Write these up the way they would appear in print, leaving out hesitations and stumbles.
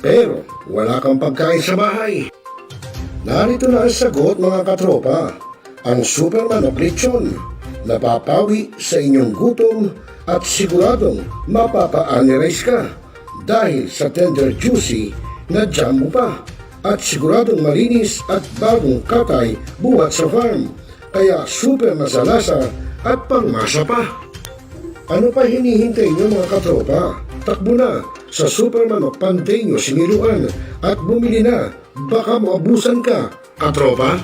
pero wala kang pagkain sa bahay. Narito na ang sagot mga katropa. Ang Superman of Lechon, napapawi sa inyong gutom at siguradong mapapa-analyze ka dahil sa tender juicy na jam mo pa at siguradong malinis at bagong katay buhat sa farm. Kaya super masalasa at pangmasa pa. Ano pa hinihintay niyo mga katropa? Takbo na sa Superman of Panteño Siniluan at bumili na. Baka maabusan ka, katropa.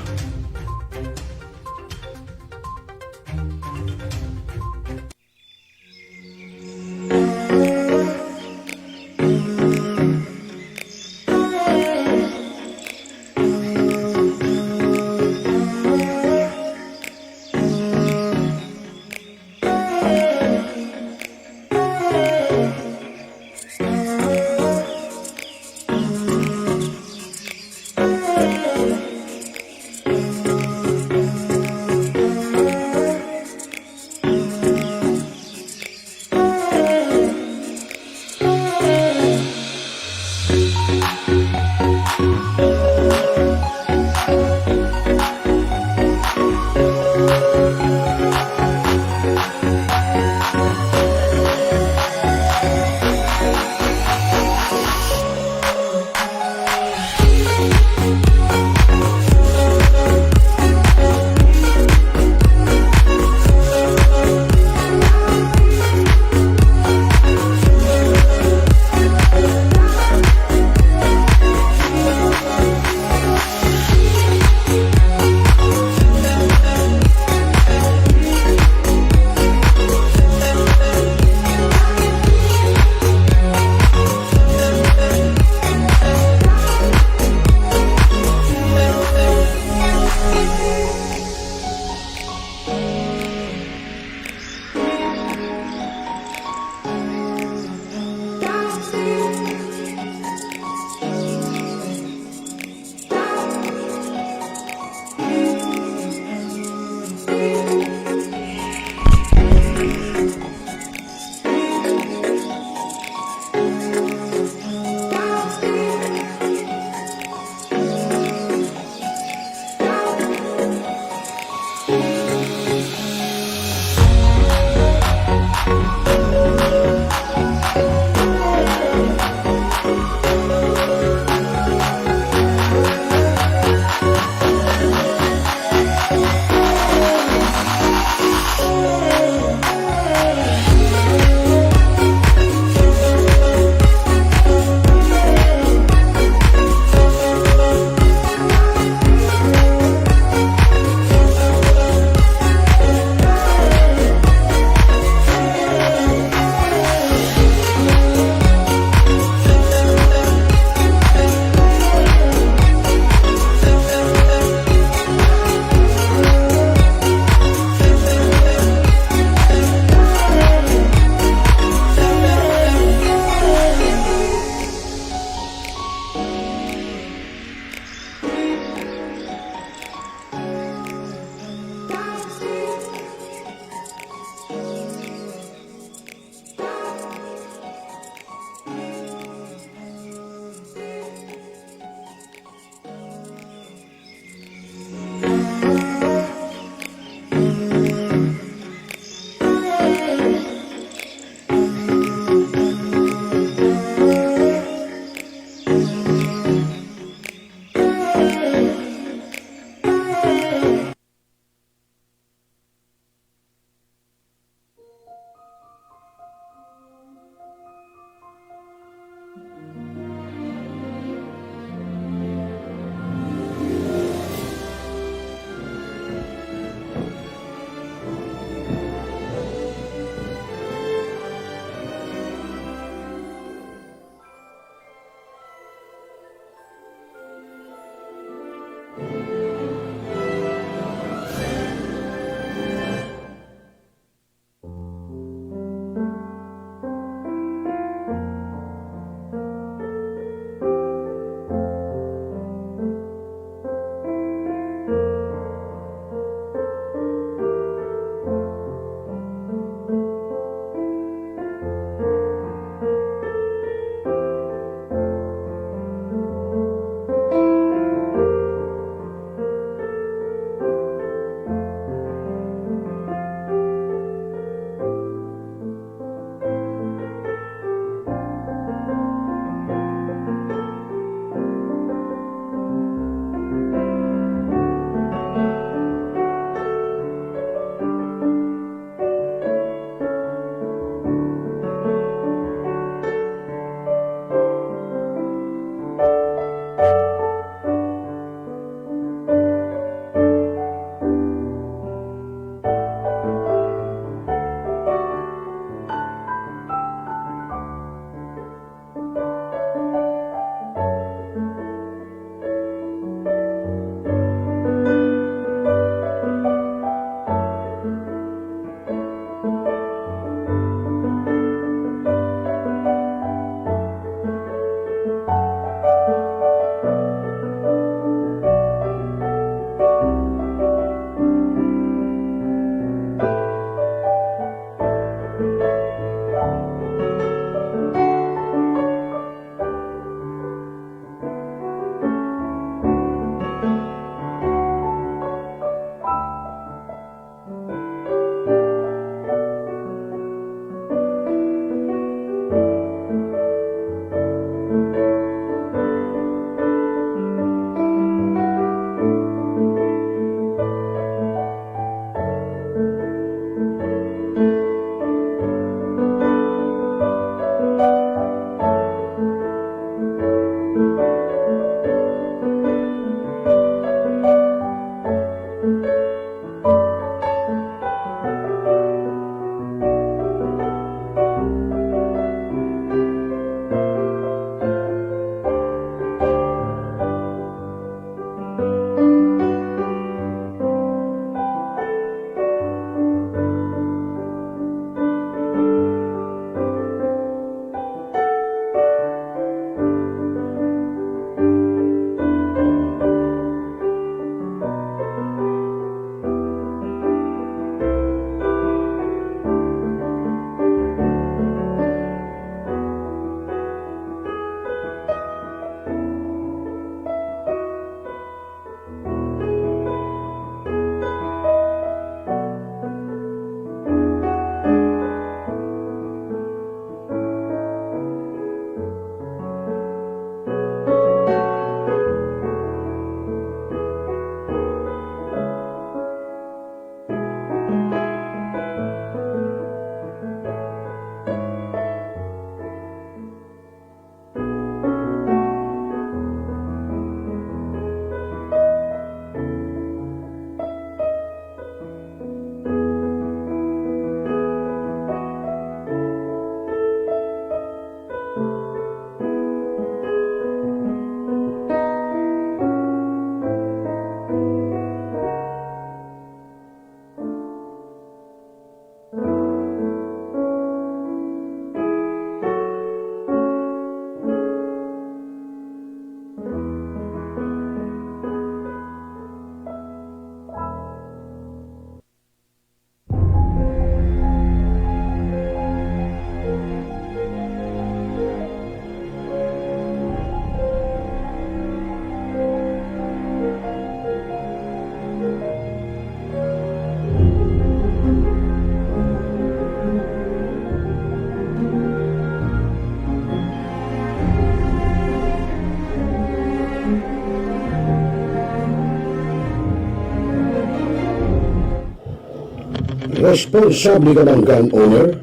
Responsable ka bang gun owner?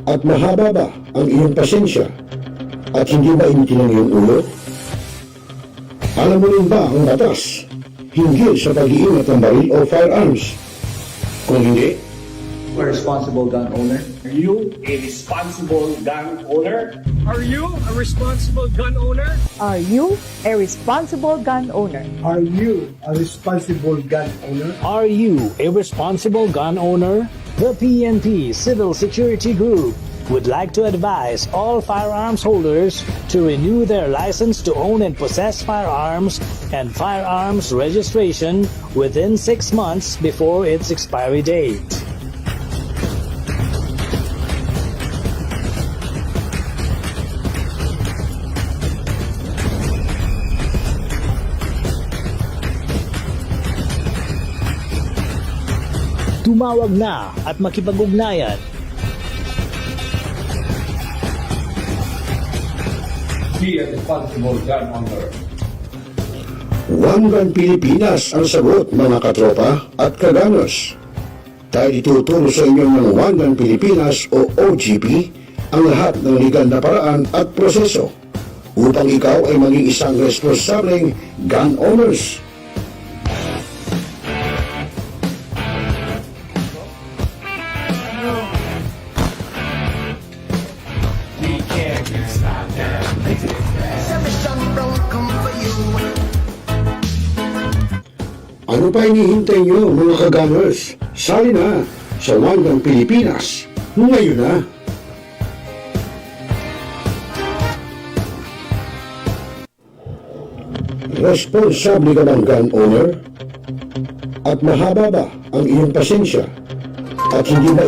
At mahaba ba ang iyong pasensya? At hindi ba initin ang iyong ulo? Alam mo rin ba ang batas hinggil sa pag-iingat ng baril o firearms? Kung hindi, A responsible gun owner. Are you a responsible gun owner? Are you a responsible gun owner? Are you a responsible gun owner? Are you a responsible gun owner? Are you a responsible gun owner? The PNP Civil Security Group would like to advise all firearms holders to renew their license to own and possess firearms and firearms registration within 6 months before its expiry date. Tumawag na at makipag-ugnayan. Be a responsible gun owner. One Gun Pilipinas ang sagot, mga katropa at kaganos. Tayo ituturo sa inyo ng One Gun Pilipinas o OGP ang lahat ng legal na paraan at proseso upang ikaw ay maging isang responsableng gun owners. Ano pa hinihintay nyo, mga kaganers? Sali na sa One Gun Pilipinas ngayon na. Responsable ka bang gun owner? At mahaba ba ang iyong pasensya? At hindi ba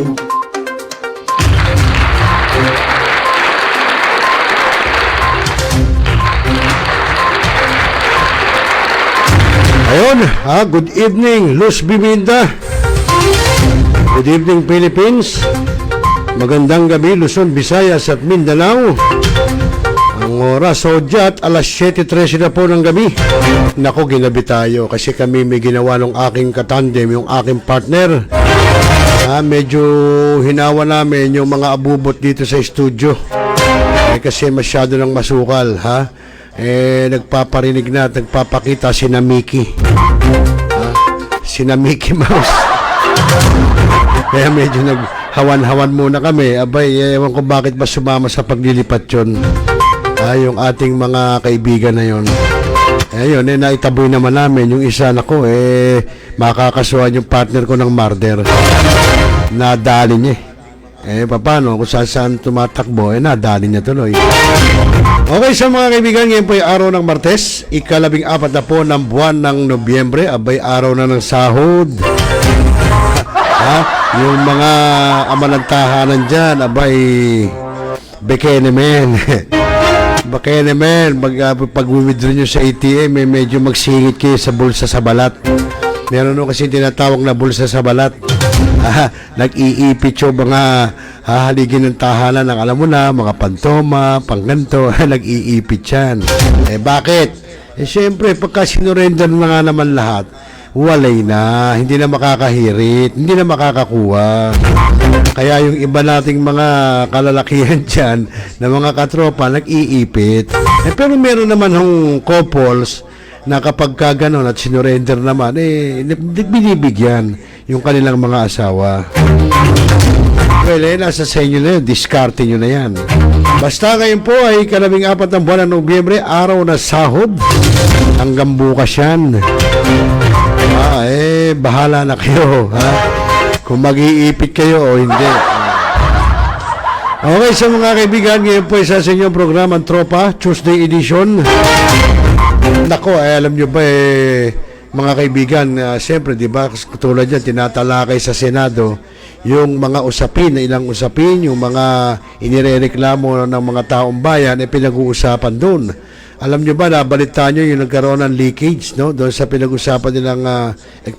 Ayun, good evening, Luz Biminda. Good evening, Philippines. Magandang gabi, Luzon, Visayas at Mindanao. Ang oras, Sodyat, alas 7:13 na po ng gabi. Naku, ginabi tayo kasi kami may ginawa ng aking katandem, yung aking partner. Medyo hinawa namin yung mga abubot dito sa studio. Kasi masyado ng masukal, nagpaparinig na at nagpapakita sina Mickey. Sina Mickey Mouse. Kaya medyo naghawan-hawan muna kami. Abay, ewan ko bakit ba sumama sa paglilipat yun. Yung ating mga kaibigan na yun. Ayun, naitaboy naman namin. Yung isa na ko, makakasuhan yung partner ko ng murder. Nadali niya. Paano? Kung saan tumatakbo, nadali niya tuloy. Okay, sa mga kaibigan, ngayon po ay araw ng Martes, ika-14 na po ng buwan ng Nobyembre, abay araw na ng sahod. Yung mga amanantahanan dyan, abay, bekene men. Bekene men, pag-withdraw nyo sa ATM, medyo magsingit kayo sa bulsa sa balat. Meron nung kasi tinatawag na bulsa sa balat. Nag-iipit yung mga hahaligin ng tahanan ng alam mo na, mga pantoma, pangganto, nag-iipit yan. Bakit? Siyempre, pagka sinurrender na nga naman lahat, walay na, hindi na makakahirit, hindi na makakakuha. Kaya yung iba nating mga kalalakihan dyan, na mga katropa, nag-iipit. Pero meron naman hong couples, na kapag ka gano'n at sinurrender naman, binibigyan yung kanilang mga asawa. Well, nasa sa inyo na yun, diskarte nyo na yan. Basta ngayon po ay 14 ng buwan ng Nobyembre, araw na sahod. Hanggang bukas yan. Bahala na kayo, kung mag-iipit kayo o hindi. Okay, sa mga kaibigan, ngayon po isa sa inyong programang Tropa, Tuesday edition. Nako, alam nyo ba mga kaibigan, siyempre, di ba, tulad yan, tinatalakay sa Senado yung mga usapin, na ilang usapin, yung mga inirereklamo ng mga taong bayan, pinag-uusapan doon. Alam nyo ba, nabalitaan nyo yung nagkaroon ng leakage, no? Doon sa pinag-usapan nilang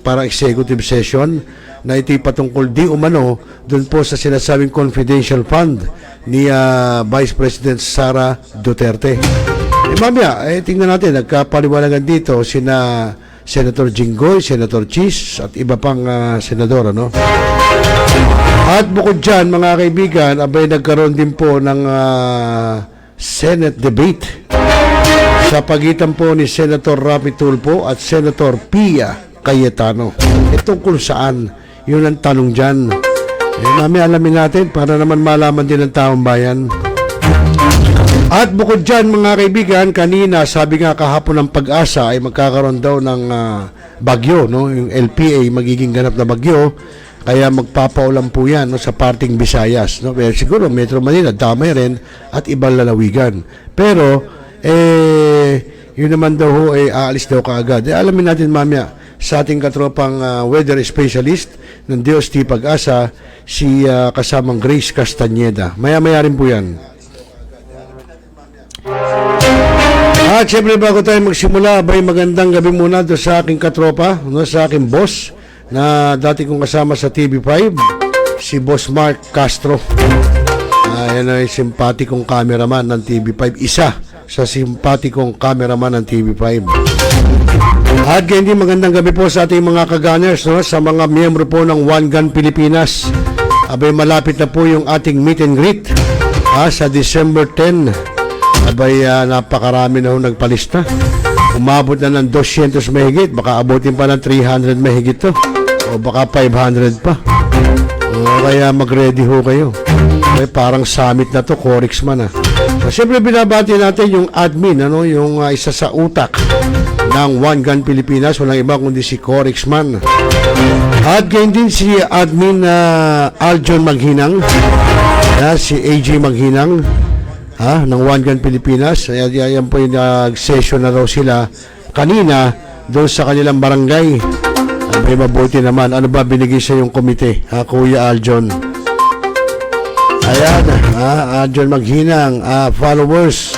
parang executive session, na ito'y patungkol di umano, doon po sa sinasabing confidential fund ni Vice President Sara Duterte. Mamaya, tingnan natin, nagkapaliwanagan dito sina Senator Jinggoy, Senator Chis, at iba pang senador, ano? At bukod dyan, mga kaibigan, abay nagkaroon din po ng Senate debate sa pagitan po ni Senator Rapi Tulfo at Senator Pia Cayetano. Ito kung saan, yun ang tanong dyan. Mamaya alamin natin para naman malaman din ng taong bayan. At bukod dyan, mga kaibigan, kanina sabi nga kahapon ng Pag-asa ay magkakaroon daw ng bagyo, no? Yung LPA magiging ganap na bagyo, kaya magpapaulan po yan, no, sa parting Visayas, no? Pero siguro Metro Manila damay rin at ibang lalawigan. Pero yun naman daw ho ay aalis daw kaagad. Alamin natin mamaya sa ating katropang weather specialist ng DOST Pag-asa, si kasamang Grace Castañeda. Maya-maya rin po yan. At syempre bago tayo magsimula, abay magandang gabi muna doon sa aking katropa, no, sa aking boss na dati kong kasama sa TV5, si Boss Mark Castro. Yan ay simpatikong cameraman ng TV5, isa sa simpatikong cameraman ng TV5. At hindi magandang gabi po sa ating mga kagunners, no, sa mga miyembro po ng One Gun Pilipinas. Abay malapit na po yung ating meet and greet sa December 10. Abay, napakarami na ho nagpalista. Umabot na ng 200 mahigit. Baka abutin pa ng 300 mahigit to. O baka 500 pa. Kaya mag-ready ho kayo. Ay, parang summit na to, Corix man Siyempre binabati natin yung admin, ano, yung isa sa utak ng One Gun Pilipinas. Walang iba kundi si Corix man. At ganyan din si admin Aljon Maghinang. Si AJ Maghinang. Ng One Gun Pilipinas. Ayan po yung session na raw sila kanina doon sa kanilang barangay. May mabuti naman. Ano ba binigay sa yung komite, Kuya Aljon? Ayan, Aljon Maghinang, followers.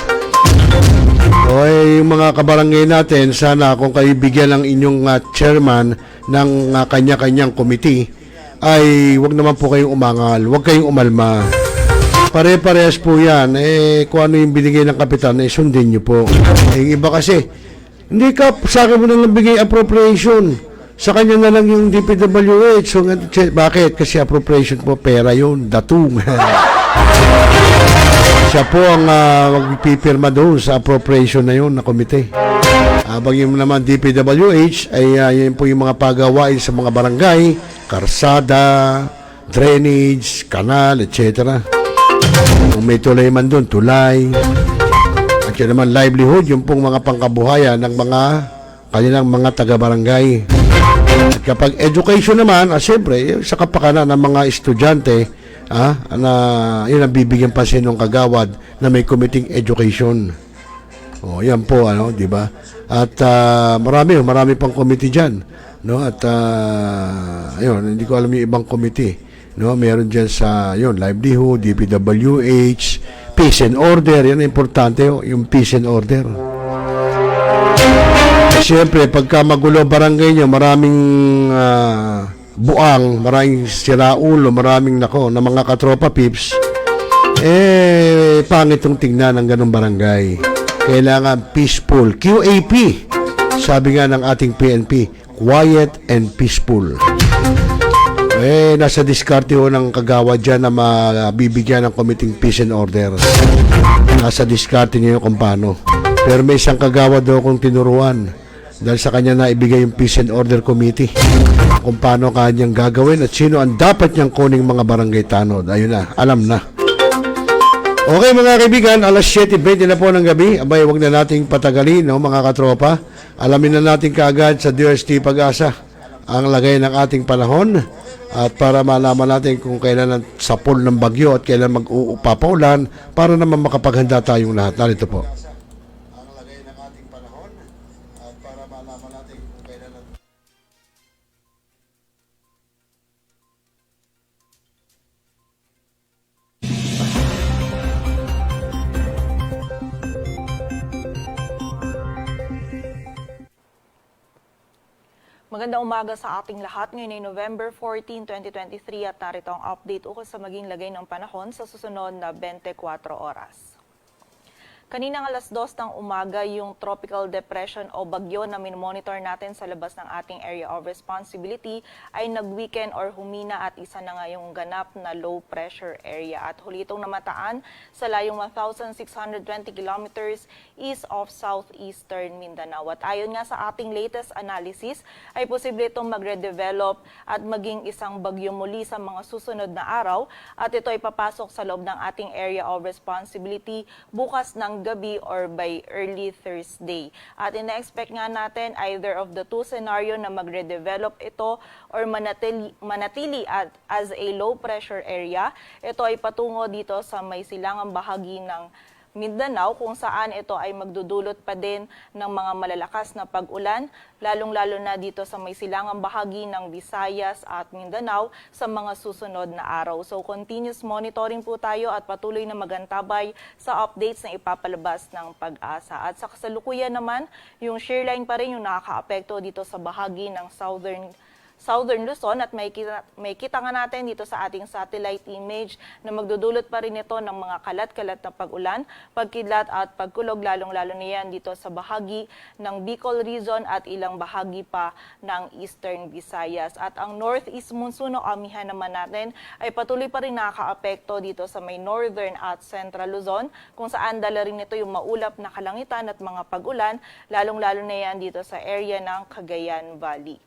O yung mga kabarangay natin, sana kung kayo bigyan ng inyong chairman ng kanya-kanyang komite, ay wag naman po kayong umangal, wag kayong umalma. Pare-parehas po yan. Kung ano yung binigay ng kapitan, sundin nyo po. Yung iba kasi, hindi ka, sa akin mo na lang bigay appropriation. Sa kanya na lang yung DPWH. So, bakit? Kasi appropriation po, pera yun, datung. Siya po ang magpipirma doon sa appropriation na yun na komite. Habang yung naman DPWH, ay yun po yung mga pagawain sa mga barangay, karsada, drainage, kanal, etc. Kung may tulay man doon, tulay. At yun naman, livelihood, yung pong mga pangkabuhayan ng mga kanilang mga taga-barangay. At kapag education naman, siyempre, sa kapakanan ng mga estudyante, na yun ang bibigyan pa siya ng kagawad na may committing education. Yan po, di ba? At marami pang committee dyan. No? At ayun, hindi ko alam yung ibang committee. No, meron diyan sa livelihood, DPWH, peace and order, yan importante yung peace and order. Siyempre, pagka magulo barangay nyo, maraming buang, maraming siraulo, maraming na mga katropa pips, pangit yung tingnan ng ganong barangay. Kailangan peaceful, QAP, sabi nga ng ating PNP, quiet and peaceful. Nasa diskarte ho ng kagawad dyan na mabibigyan ng committing peace and order. Nasa diskarte niyo kung paano. Pero may isang kagawad daw kung tinuruan dahil sa kanya na ibigay yung peace and order committee kung paano kanyang gagawin at sino ang dapat niyang kuning mga barangay tanod. Ayun na, alam na. Okay mga kaibigan, alas 7:20 na po ng gabi. Abay, wag na nating patagalin, no, mga katropa. Alamin na natin kaagad sa DOST Pag-asa ang lagay ng ating panahon. At para malaman natin kung kailan ang sapol ng bagyo at kailan mag-upapaulan para naman makapaghanda tayong lahat. Narito po. Ang lagay ng ating panahon at para malaman natin kung kailan ang... Magandang umaga sa ating lahat. Ngayon ay November 14, 2023 at narito ang update ukol sa maging lagay ng panahon sa susunod na 24 oras. Kaninang alas 2 ng umaga, yung tropical depression o bagyo na minmonitor natin sa labas ng ating area of responsibility ay nag-weaken or humina at isa na nga yung ganap na low pressure area. At huli itong namataan sa layong 1,620 kilometers east of southeastern Mindanao. At ayon nga sa ating latest analysis, ay posible itong magre-develop at maging isang bagyo muli sa mga susunod na araw. At ito ay papasok sa loob ng ating area of responsibility bukas ng gabi or by early Thursday. At ina-expect nga natin either of the two scenario na magre-develop ito or manatili as a low pressure area. Ito ay patungo dito sa may silangang bahagi ng Mindanao kung saan ito ay magdudulot pa din ng mga malalakas na pag-ulan, lalong-lalo na dito sa may silangang bahagi ng Visayas at Mindanao sa mga susunod na araw. So continuous monitoring po tayo at patuloy na magantabay sa updates na ipapalabas ng Pag-asa. At sa kasalukuyan naman, yung shearline pa rin yung nakakaapekto dito sa bahagi ng Southern Luzon at may kita nga natin dito sa ating satellite image na magdudulot pa rin ito ng mga kalat-kalat na pag-ulan, pagkidlat at pagkulog, lalong-lalo na yan dito sa bahagi ng Bicol region at ilang bahagi pa ng Eastern Visayas. At ang northeast monsoon o amihan naman natin ay patuloy pa rin nakakaapekto dito sa may northern at central Luzon kung saan dala rin ito yung maulap na kalangitan at mga pag-ulan, lalong-lalo na yan dito sa area ng Cagayan Valley.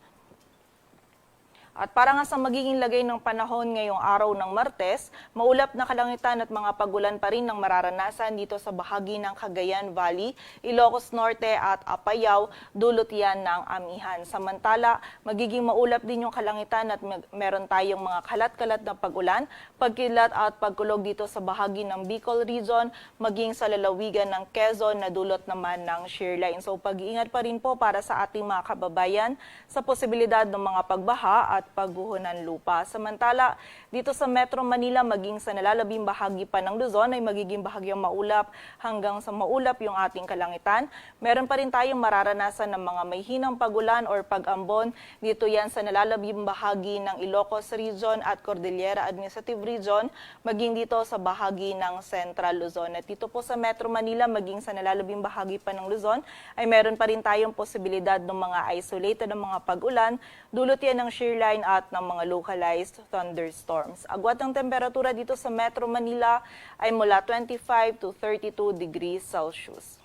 At para nga sa magiging lagay ng panahon ngayong araw ng Martes, maulap na kalangitan at mga pagulan pa rin ng mararanasan dito sa bahagi ng Cagayan Valley, Ilocos Norte at Apayao, dulot yan ng amihan. Samantala, magiging maulap din yung kalangitan at meron tayong mga kalat-kalat na pagulan, pagkilat at pagkulog dito sa bahagi ng Bicol region, maging sa lalawigan ng Quezon na dulot naman ng shearline. So pag-iingat pa rin po para sa ating mga kababayan sa posibilidad ng mga pagbaha at pagguho ng lupa. Samantala, dito sa Metro Manila, maging sa nalalabing bahagi pa ng Luzon ay magiging bahagyang maulap hanggang sa maulap yung ating kalangitan. Meron pa rin tayong mararanasan ng mga may hinang pagulan or pag-ambon. Dito yan sa nalalabing bahagi ng Ilocos Region at Cordillera Administrative Region, maging dito sa bahagi ng Central Luzon. At dito po sa Metro Manila, maging sa nalalabing bahagi pa ng Luzon, ay meron pa rin tayong posibilidad ng mga isolated ng mga pag-ulan, dulot yan ng shearline at ng mga localized thunderstorms. Agwat ng temperatura dito sa Metro Manila ay mula 25 to 32 degrees Celsius.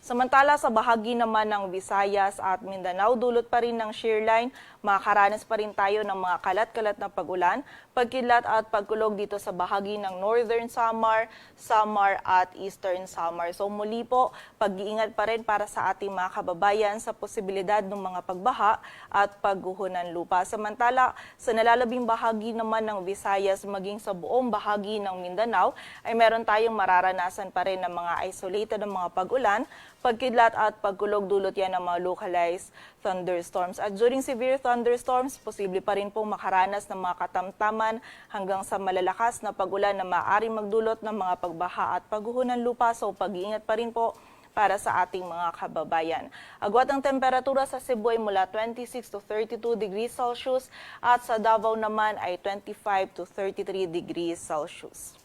Samantala sa bahagi naman ng Visayas at Mindanao, dulot pa rin ng shearline, makakaranas pa rin tayo ng mga kalat-kalat na pag-ulan, pagkidlat at pagkulog dito sa bahagi ng Northern Samar, Samar at Eastern Samar. So muli po, pag-iingat pa rin para sa ating mga kababayan sa posibilidad ng mga pagbaha at pagguho ng lupa. Samantala, sa nalalabing bahagi naman ng Visayas maging sa buong bahagi ng Mindanao, ay meron tayong mararanasan pa rin ng mga isolated ng mga pag-ulan, pagkidlat at pagkulog, dulot yan ng mga localized thunderstorms. At during severe thunderstorms, posible pa rin pong makaranas ng mga katamtaman hanggang sa malalakas na pag-ulan na maaaring magdulot ng mga pagbaha at pagguho ng lupa. So pag-iingat pa rin po para sa ating mga kababayan. Agwat ang temperatura sa Cebu ay mula 26 to 32 degrees Celsius at sa Davao naman ay 25 to 33 degrees Celsius.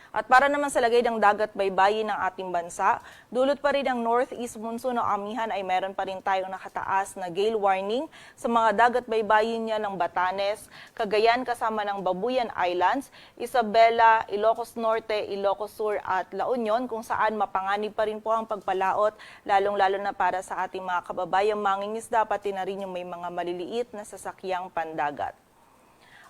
At para naman sa lagay ng dagat baybayin ng ating bansa, dulot pa rin ang northeast monsoon o amihan ay meron pa rin tayong nakataas na gale warning sa mga dagat baybayin niya ng Batanes, Cagayan kasama ng Babuyan Islands, Isabela, Ilocos Norte, Ilocos Sur at La Union kung saan mapanganib pa rin po ang pagpalaot, lalong-lalo na para sa ating mga kababayang mangingisda pati na rin yung may mga maliliit na sasakyang pandagat.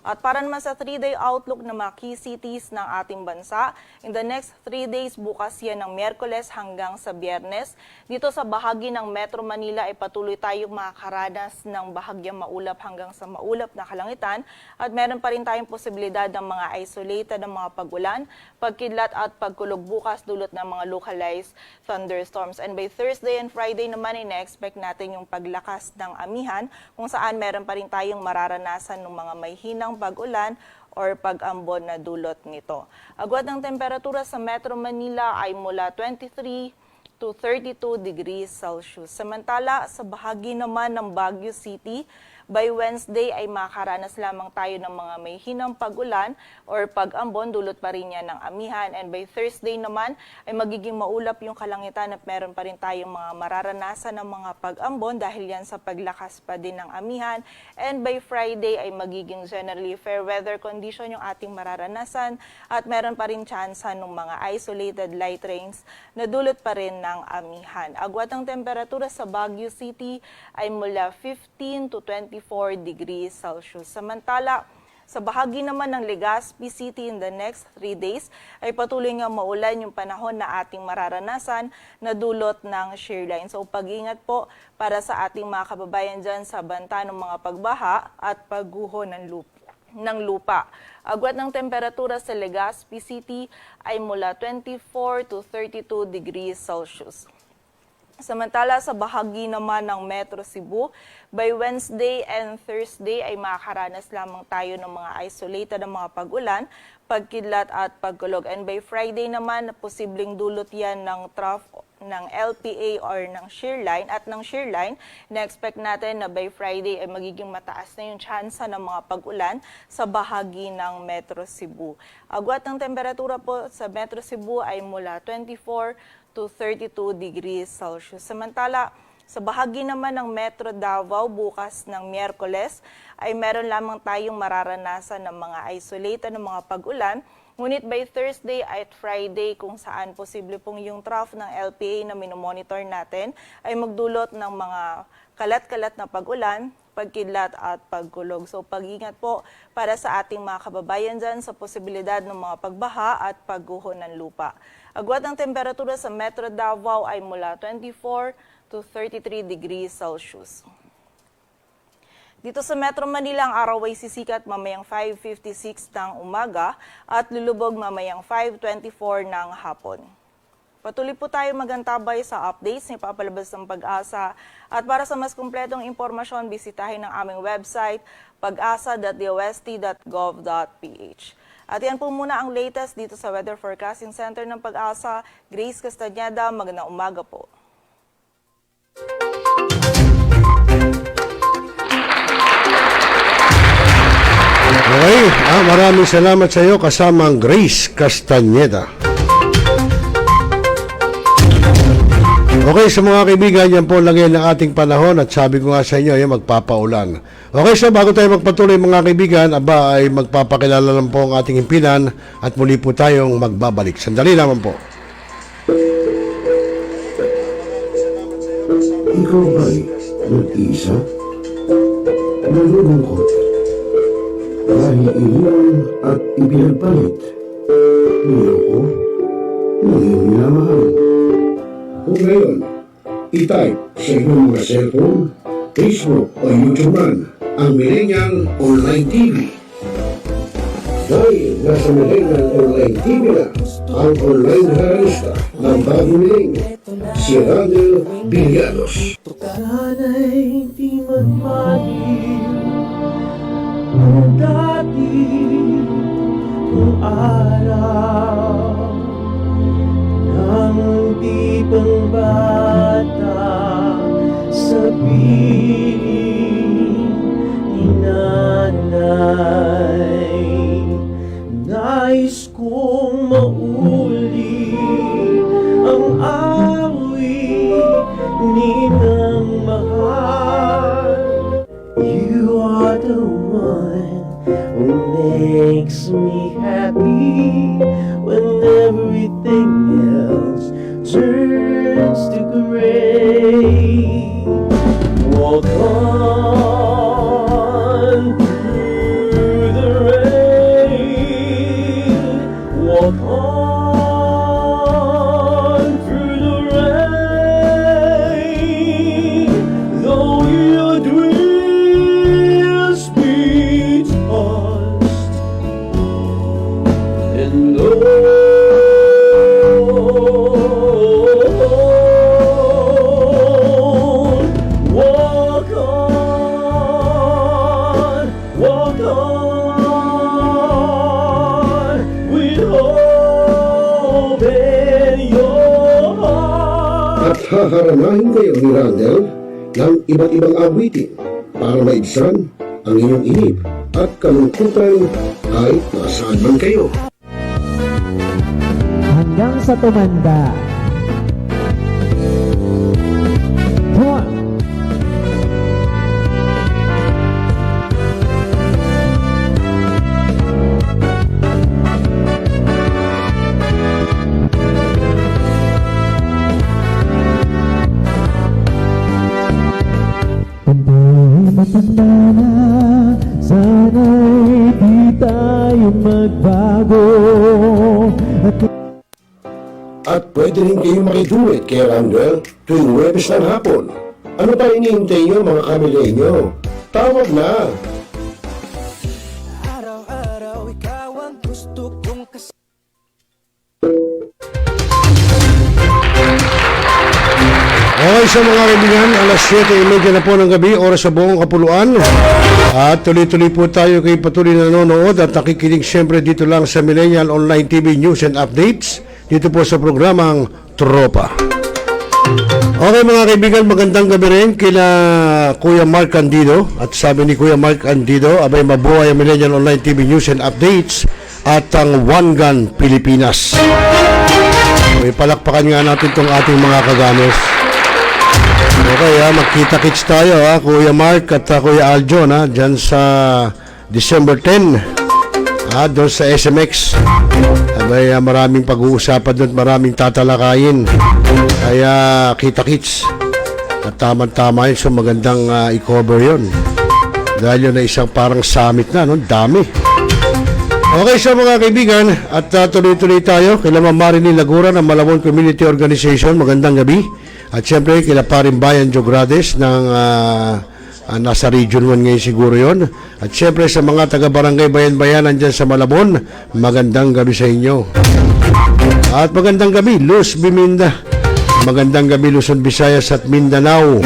At para naman sa 3-day outlook ng mga key cities ng ating bansa, in the next 3 days, bukas yan ng Miyerkules hanggang sa Biyernes. Dito sa bahagi ng Metro Manila ay patuloy tayong makakaranas ng bahagyang maulap hanggang sa maulap na kalangitan. At meron pa rin tayong posibilidad ng mga isolated ng mga pag-ulan, pagkidlat at pagkulog bukas dulot ng mga localized thunderstorms. And by Thursday and Friday naman, ina-expect natin yung paglakas ng amihan kung saan meron pa rin tayong mararanasan ng mga may hinang pag-ulan or pag-ambon na dulot nito. Agwat ng temperatura sa Metro Manila ay mula 23 to 32 degrees Celsius. Samantala, sa bahagi naman ng Baguio City, By Wednesday ay makakaranas lamang tayo ng mga may hinang pag-ulan or pag-ambon, dulot pa rin yan ng amihan. And by Thursday naman ay magiging maulap yung kalangitan at meron pa rin tayong mga mararanasan ng mga pag-ambon dahil yan sa paglakas pa din ng amihan. And by Friday ay magiging generally fair weather condition yung ating mararanasan at meron pa rin tsansa ng mga isolated light rains na dulot pa rin ng amihan. Agwat ng temperatura sa Baguio City ay mula 15 to 24 degrees Celsius. Samantala, sa bahagi naman ng Legazpi City in the next 3 days ay patuloy nga maulan yung panahon na ating mararanasan na dulot ng shear line. So pag-ingat po para sa ating mga kababayan dyan sa banta ng mga pagbaha at pagguho ng lupa. Agwat ng temperatura sa Legazpi City ay mula 24 to 32 degrees Celsius. Samantala sa bahagi naman ng Metro Cebu, by Wednesday and Thursday ay makakaranas lamang tayo ng mga isolated na mga pag-ulan, pagkidlat at pagkulog. And by Friday naman, posibleng dulot yan ng trough ng LPA or ng shear line. At ng shear line, na-expect natin na by Friday ay magiging mataas na yung tsansa ng mga pag-ulan sa bahagi ng Metro Cebu. Agwat ng temperatura po sa Metro Cebu ay mula 24 to 32 degrees Celsius. Samantala, sa bahagi naman ng Metro Davao bukas ng Miyerkules ay meron lamang tayong mararanasan ng mga isolated na mga pag-ulan. Ngunit by Thursday at Friday kung saan posible pong yung trough ng LPA na minomonitor natin ay magdulot ng mga kalat-kalat na pag-ulan, pagkidlat at pagkulog. So pag-ingat po para sa ating mga kababayan dyan sa posibilidad ng mga pagbaha at pagguho ng lupa. Agwat ng temperatura sa Metro Davao ay mula 24 to 33 degrees Celsius. Dito sa Metro Manila, ang araw ay sisikat mamayang 5:56 ng umaga at lulubog mamayang 5:24 ng hapon. Patuloy po tayo magantabay sa updates ni papalabas ng Pag-asa at para sa mas kumpletong impormasyon, bisitahin ang aming website pag-asa.dost.gov.ph. At yan po muna ang latest dito sa Weather Forecasting Center ng Pag-asa. Grace Castañeda, magandang umaga po. Okay, maraming salamat sa iyo kasamang Grace Castañeda. Okay, sa mga kaibigan, yan po lang yan ang ating panahon at sabi ko nga sa inyo, yan magpapaulan. Okay, so bago tayo magpatuloy mga kaibigan, aba ay magpapakilala lang po ang ating himpilan at muli po tayong magbabalik. Sandali naman po. Ikaw ba'y nag-iisa? Nalulungkot? Dahil iniwan at ipinagpalit? Niloko? Nanging minamahal? Kung ngayon, i-type sa inyong mga cellphone, Facebook o YouTube man ang Millennial Online TV. Dahil nasa Millennial Online TV na ang online realista ng bagong milenyo, si Randel Villanos. Sana'y di magmahil kung dati kung araw nang di pang bata sa piling ni nanay. Nais kong mauli ang awit ninang mahal. You are the one who makes me happy when everything else turns to gray. Walk on through the rain. Walk on through the rain. Though your dreams be tossed and low. At haharanahin kayo ni Randel ng iba't ibang awitin para maibsan ang inyong inip at kalungkutan kahit nasaan man kayo. Hanggang sa tumanda. Come on. Kung matanda na, sana'y di tayo magbago. At pwede rin kayong makidulit kay Randall tuwing Huwebes ng hapon. Ano pa hinihintay nyo mga kamilenyo? Tawag na! Okay, sa mga kaibigan, alas 7:30 na po ng gabi, oras sa buong kapuluan. At tuloy-tuloy po tayo kay patuloy na nanonood at nakikinig siyempre dito lang sa Millennial Online TV News and Updates, dito po sa programang Tropa. Okay mga kaibigan, magandang gabi rin kila Kuya Mark Candido. At sabi ni Kuya Mark Candido, abay mabuhay ang Millennial Online TV News and Updates at ang One Gun Pilipinas. Okay, palakpakan nga natin itong ating mga kaganos. Okay, magkita-kits tayo Kuya Mark at Kuya Aljon dyan sa December 10 doon sa SMX. Abay, maraming pag-uusapan doon, maraming tatalakayin. Kaya kita-kits at tama-tama yun, so magandang i-cover yun. Dahil yun na isang parang summit na, no? Dami. Okay, so mga kaibigan, at tuloy-tuloy tayo kila Ma'am Marilyn Lagura ng Malabon Community Organization. Magandang gabi. At syempre, kila Paring Bayan Jogrades ng nasa Region 1 ngayon siguro yon. At syempre, sa mga taga-barangay Bayan-Bayanan dyan sa Malabon, magandang gabi sa inyo. At magandang gabi, Luz Biminda. Magandang gabi, Luzon, Visayas at Mindanao.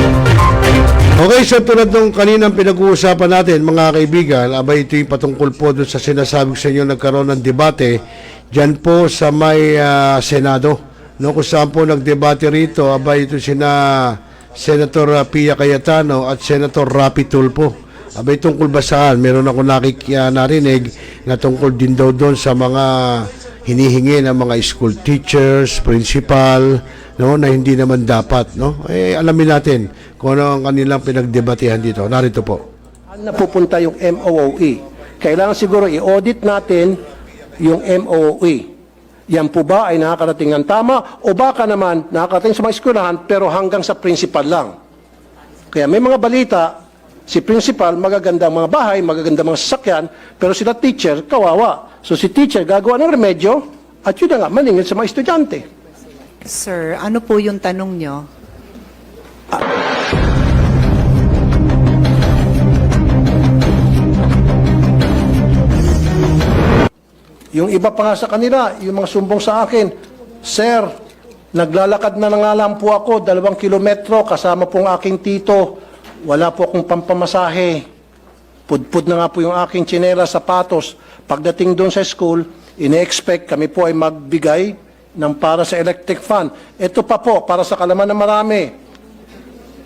Okay, so tulad nung kaninang pinag-uusapan natin, mga kaibigan, abay ito'y patungkol po doon sa sinasabi sa inyo nagkaroon ng debate dyan po sa may Senado. No, kung saan po nagdebate rito, abay ito sina Senator Pia Cayetano at Senator Rapi Tulfo. Abay tungkol ba saan? Meron ako narinig na tungkol din daw doon sa mga hinihingi ng mga school teachers, principal, no, na hindi naman dapat, no? Alamin natin kung ano ang kanilang pinagdebatehan dito. Narito po. Saan napupunta yung MOOE? Kailangan siguro i-audit natin yung MOOE. Yan po ba ay nakakarating ng tama o baka naman nakakarating sa mga eskwelahan pero hanggang sa principal lang? Kaya may mga balita, si principal magagandang mga bahay, magagandang mga sasakyan, pero sila teacher, kawawa. So si teacher gagawa ng remedyo at yun na nga, maningil sa mga estudyante. Sir, ano po yung tanong nyo? Yung iba pa nga sa kanila, yung mga sumbong sa akin, Sir, naglalakad na nga lang po ako, 2 kilometro, kasama pong aking tito, wala po akong pampamasahe. Pudpud na nga po yung aking tsinela, sapatos. Pagdating doon sa school, ine-expect kami po ay magbigay ng para sa electric fan. Ito pa po, para sa kalaman ng marami.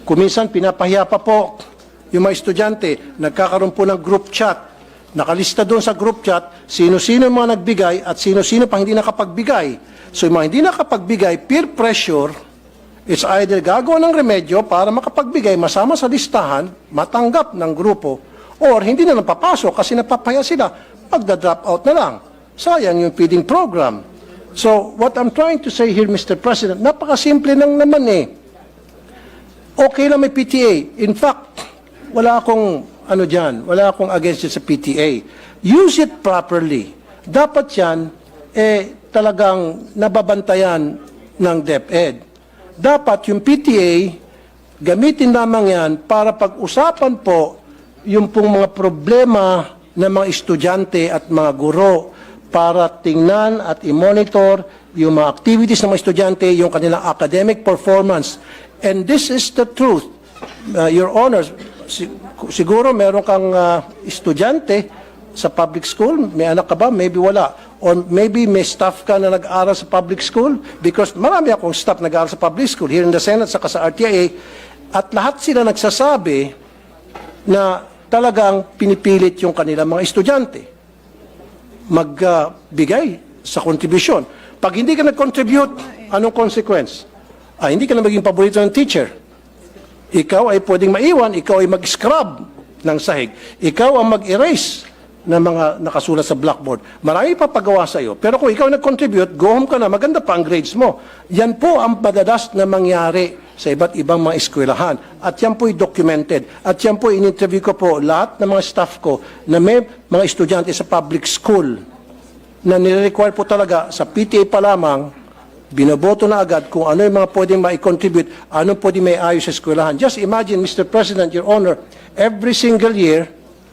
Kuminsan, pinapahiya pa po yung mga estudyante, nagkakaroon po ng group chat. Nakalista doon sa group chat, sino-sino yung mga nagbigay at sino-sino pang hindi nakapagbigay. So yung mga hindi nakapagbigay, peer pressure, it's either gagawa ng remedyo para makapagbigay, masama sa listahan, matanggap ng grupo, or hindi na napapasok kasi napapaya sila, magda-drop out na lang. Sayang yung feeding program. So what I'm trying to say here, Mr. President, napakasimple lang naman Okay lang may PTA. In fact, wala akong wala akong against it sa PTA. Use it properly. Dapat yan, talagang nababantayan ng DepEd. Dapat yung PTA, gamitin lamang yan para pag-usapan po yung pong mga problema ng mga estudyante at mga guro para tingnan at i-monitor yung mga activities ng mga estudyante, yung kanilang academic performance. And this is the truth. Your Honors, siguro meron kang estudyante sa public school, may anak ka ba? Maybe wala. Or maybe may staff ka na nag-aaral sa public school because marami akong staff nag-aaral sa public school here in the Senate saka sa RTIA at lahat sila nagsasabi na talagang pinipilit yung kanilang mga estudyante magbigay sa kontribusyon. Pag hindi ka nag-contribute, anong consequence? Hindi ka na maging paborito ng teacher. Ikaw ay pwedeng maiwan, ikaw ay mag-scrub ng sahig. Ikaw ang mag-erase ng mga nakasulat sa blackboard. Marami pa pagawa sa iyo. Pero kung ikaw nag-contribute, go home ka na, maganda pa ang grades mo. Yan po ang madalas na mangyari sa iba't ibang mga eskwelahan. At yan po ay documented. At yan po in-interview ko po lahat ng mga staff ko na may mga estudyante sa public school na nire-require po talaga sa PTA pa lamang, binoboto na agad kung ano yung mga pwedeng ma-contribute, ano pwedeng may ayos sa eskwelahan. Just imagine, Mr. President, Your Honor, every single year,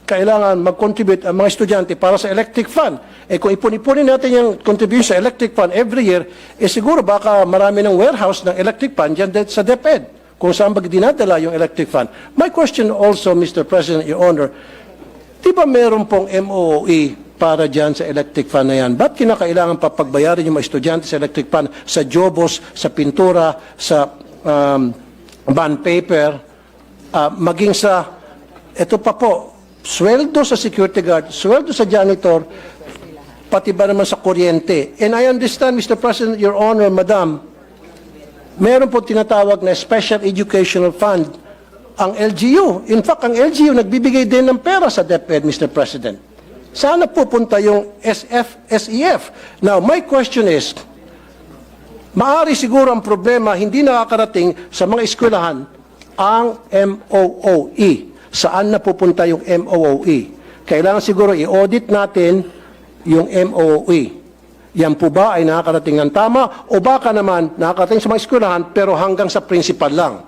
kailangan mag-contribute ang mga estudyante para sa electric fund. Kung ipon-ipunin natin yung contribution sa electric fund every year, siguro baka marami ng warehouse ng electric fund dyan sa DepEd, kung saan dinadala yung electric fund. My question also, Mr. President, Your Honor, di ba meron pong MOOE para dyan sa electric fund na yan? Ba't kinakailangan pa pagbayarin yung mga estudyante sa electric fund, sa jobos, sa pintura, sa bond paper, maging sa, ito pa po, sweldo sa security guard, sweldo sa janitor, pati ba naman sa kuryente. And I understand, Mr. President, Your Honor, Madam, meron po tinatawag na Special Educational Fund ang LGU. In fact, ang LGU nagbibigay din ng pera sa DepEd, Mr. President. Sana pupunta yung SEF. Now, my question is, maari siguro ang problema hindi nakakarating sa mga eskwelahan ang MOOE. Saan na pupunta yung MOOE? Kailangan siguro i-audit natin yung MOOE. Yan po ba ay nakakarating ng tama o baka naman nakakarating sa mga eskwelahan pero hanggang sa principal lang?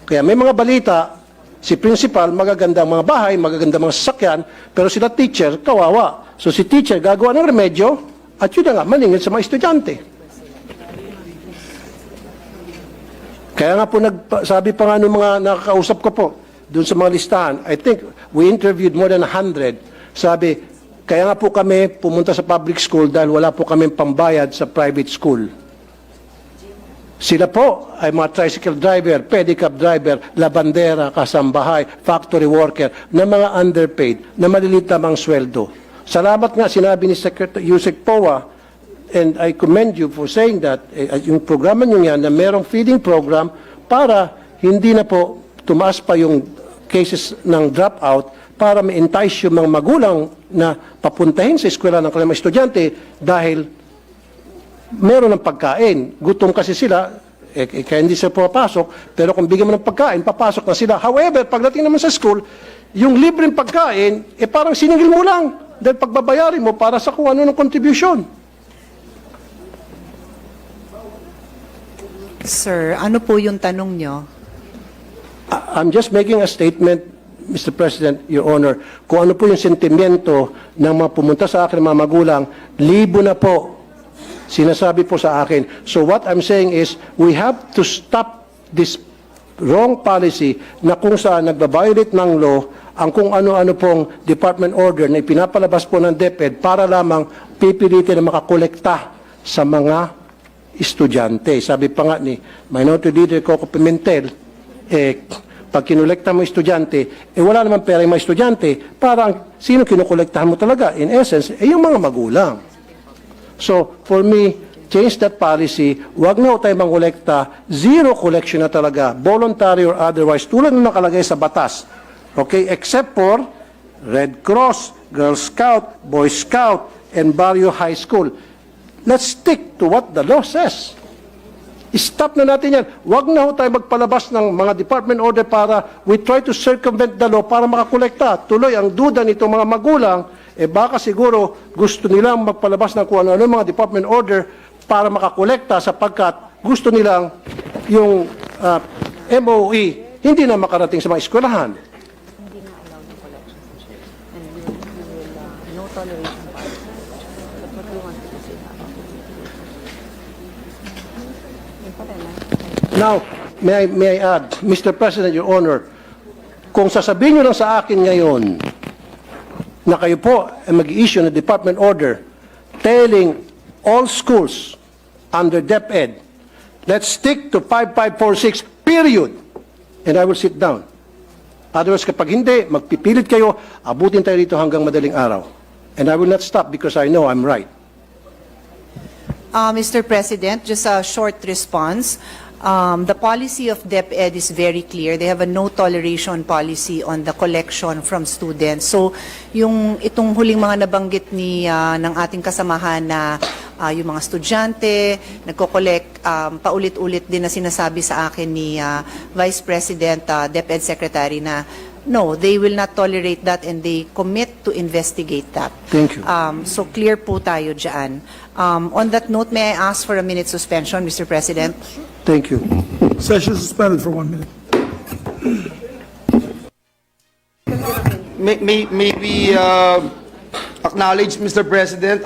Kaya may mga balita, si principal, magagandang mga bahay, magagandang mga sasakyan, pero sila teacher, kawawa. So si teacher gagawa ng remedyo at yun na nga, maningil sa mga estudyante. Kaya nga po, sabi pa nga ng mga nakakausap ko po, doon sa mga listahan, I think we interviewed more than 100. Sabi, kaya nga po kami pumunta sa public school dahil wala po kami pambayad sa private school. Sila po ay mga tricycle driver, pedicab driver, labandera, kasambahay, factory worker, na mga underpaid, na maliliit lamang sweldo. Salamat nga, sinabi ni Secretary Yusek Powa, and I commend you for saying that, yung programa nyo yan, na merong feeding program para hindi na po tumaas pa yung cases ng dropout para ma-entice yung mga magulang na papuntahin sa eskwela ng kanilang estudyante dahil meron ng pagkain. Gutom kasi sila, kaya hindi sila pumapasok, pero kung bigyan mo ng pagkain, papasok na sila. However, pagdating naman sa school, yung libreng pagkain, parang siningil mo lang dahil pagbabayarin mo para sa kung ano ng contribution. Sir, ano po yung tanong nyo? I'm just making a statement, Mr. President, Your Honor, kung ano po yung sentimiento ng mga pumunta sa akin, mga magulang, libo na po sinasabi po sa akin. So what I'm saying is, we have to stop this wrong policy na kung saan nagbabiolate ng law ang kung ano-ano pong department order na ipinapalabas po ng DepEd para lamang pipilitin na makakolekta sa mga estudyante. Sabi pa nga ni Minority Leader Coco Pimentel, pag kinolekta mo estudyante, wala naman pera yung mga estudyante, parang sino kinokolektahan mo talaga? In essence, yung mga magulang. So, for me, change that policy, wag na tayo mangolekta, zero collection na talaga, voluntary or otherwise, tulad na nakalagay sa batas. Okay, except for Red Cross, Girl Scout, Boy Scout, and Barrio High School. Let's stick to what the law says. Stop na natin yan. Huwag na tayo magpalabas ng mga department order para we try to circumvent the law para makakolekta. Tuloy, ang duda nito mga magulang, baka siguro gusto nilang magpalabas ng kung ano mga department order para makakolekta sapagkat gusto nilang yung MOE hindi na makarating sa mga eskwelahan. Hindi na allow yung collection. And we will, no toleration policy. That's what we want to say. Now, may I add, Mr. President, Your Honor, kung sasabihin nyo lang sa akin ngayon na kayo po ay mag-issue ng department order telling all schools under DepEd, let's stick to 5546, period. And I will sit down. Otherwise, kapag hindi, magpipilit kayo, abutin tayo dito hanggang madaling araw. And I will not stop because I know I'm right. Mr. President, just a short response. The policy of DepEd is very clear. They have a no toleration policy on the collection from students. So, itong huling mga nabanggit ng ating kasamahan na yung mga estudyante, nagko-collect, paulit-ulit din na sinasabi sa akin ni Vice President, DepEd Secretary na no, they will not tolerate that and they commit to investigate that. Thank you. So clear po tayo dyan. On that note, may I ask for a minute suspension, Mr. President? Thank you. Session suspended for 1 minute. May we acknowledge, Mr. President,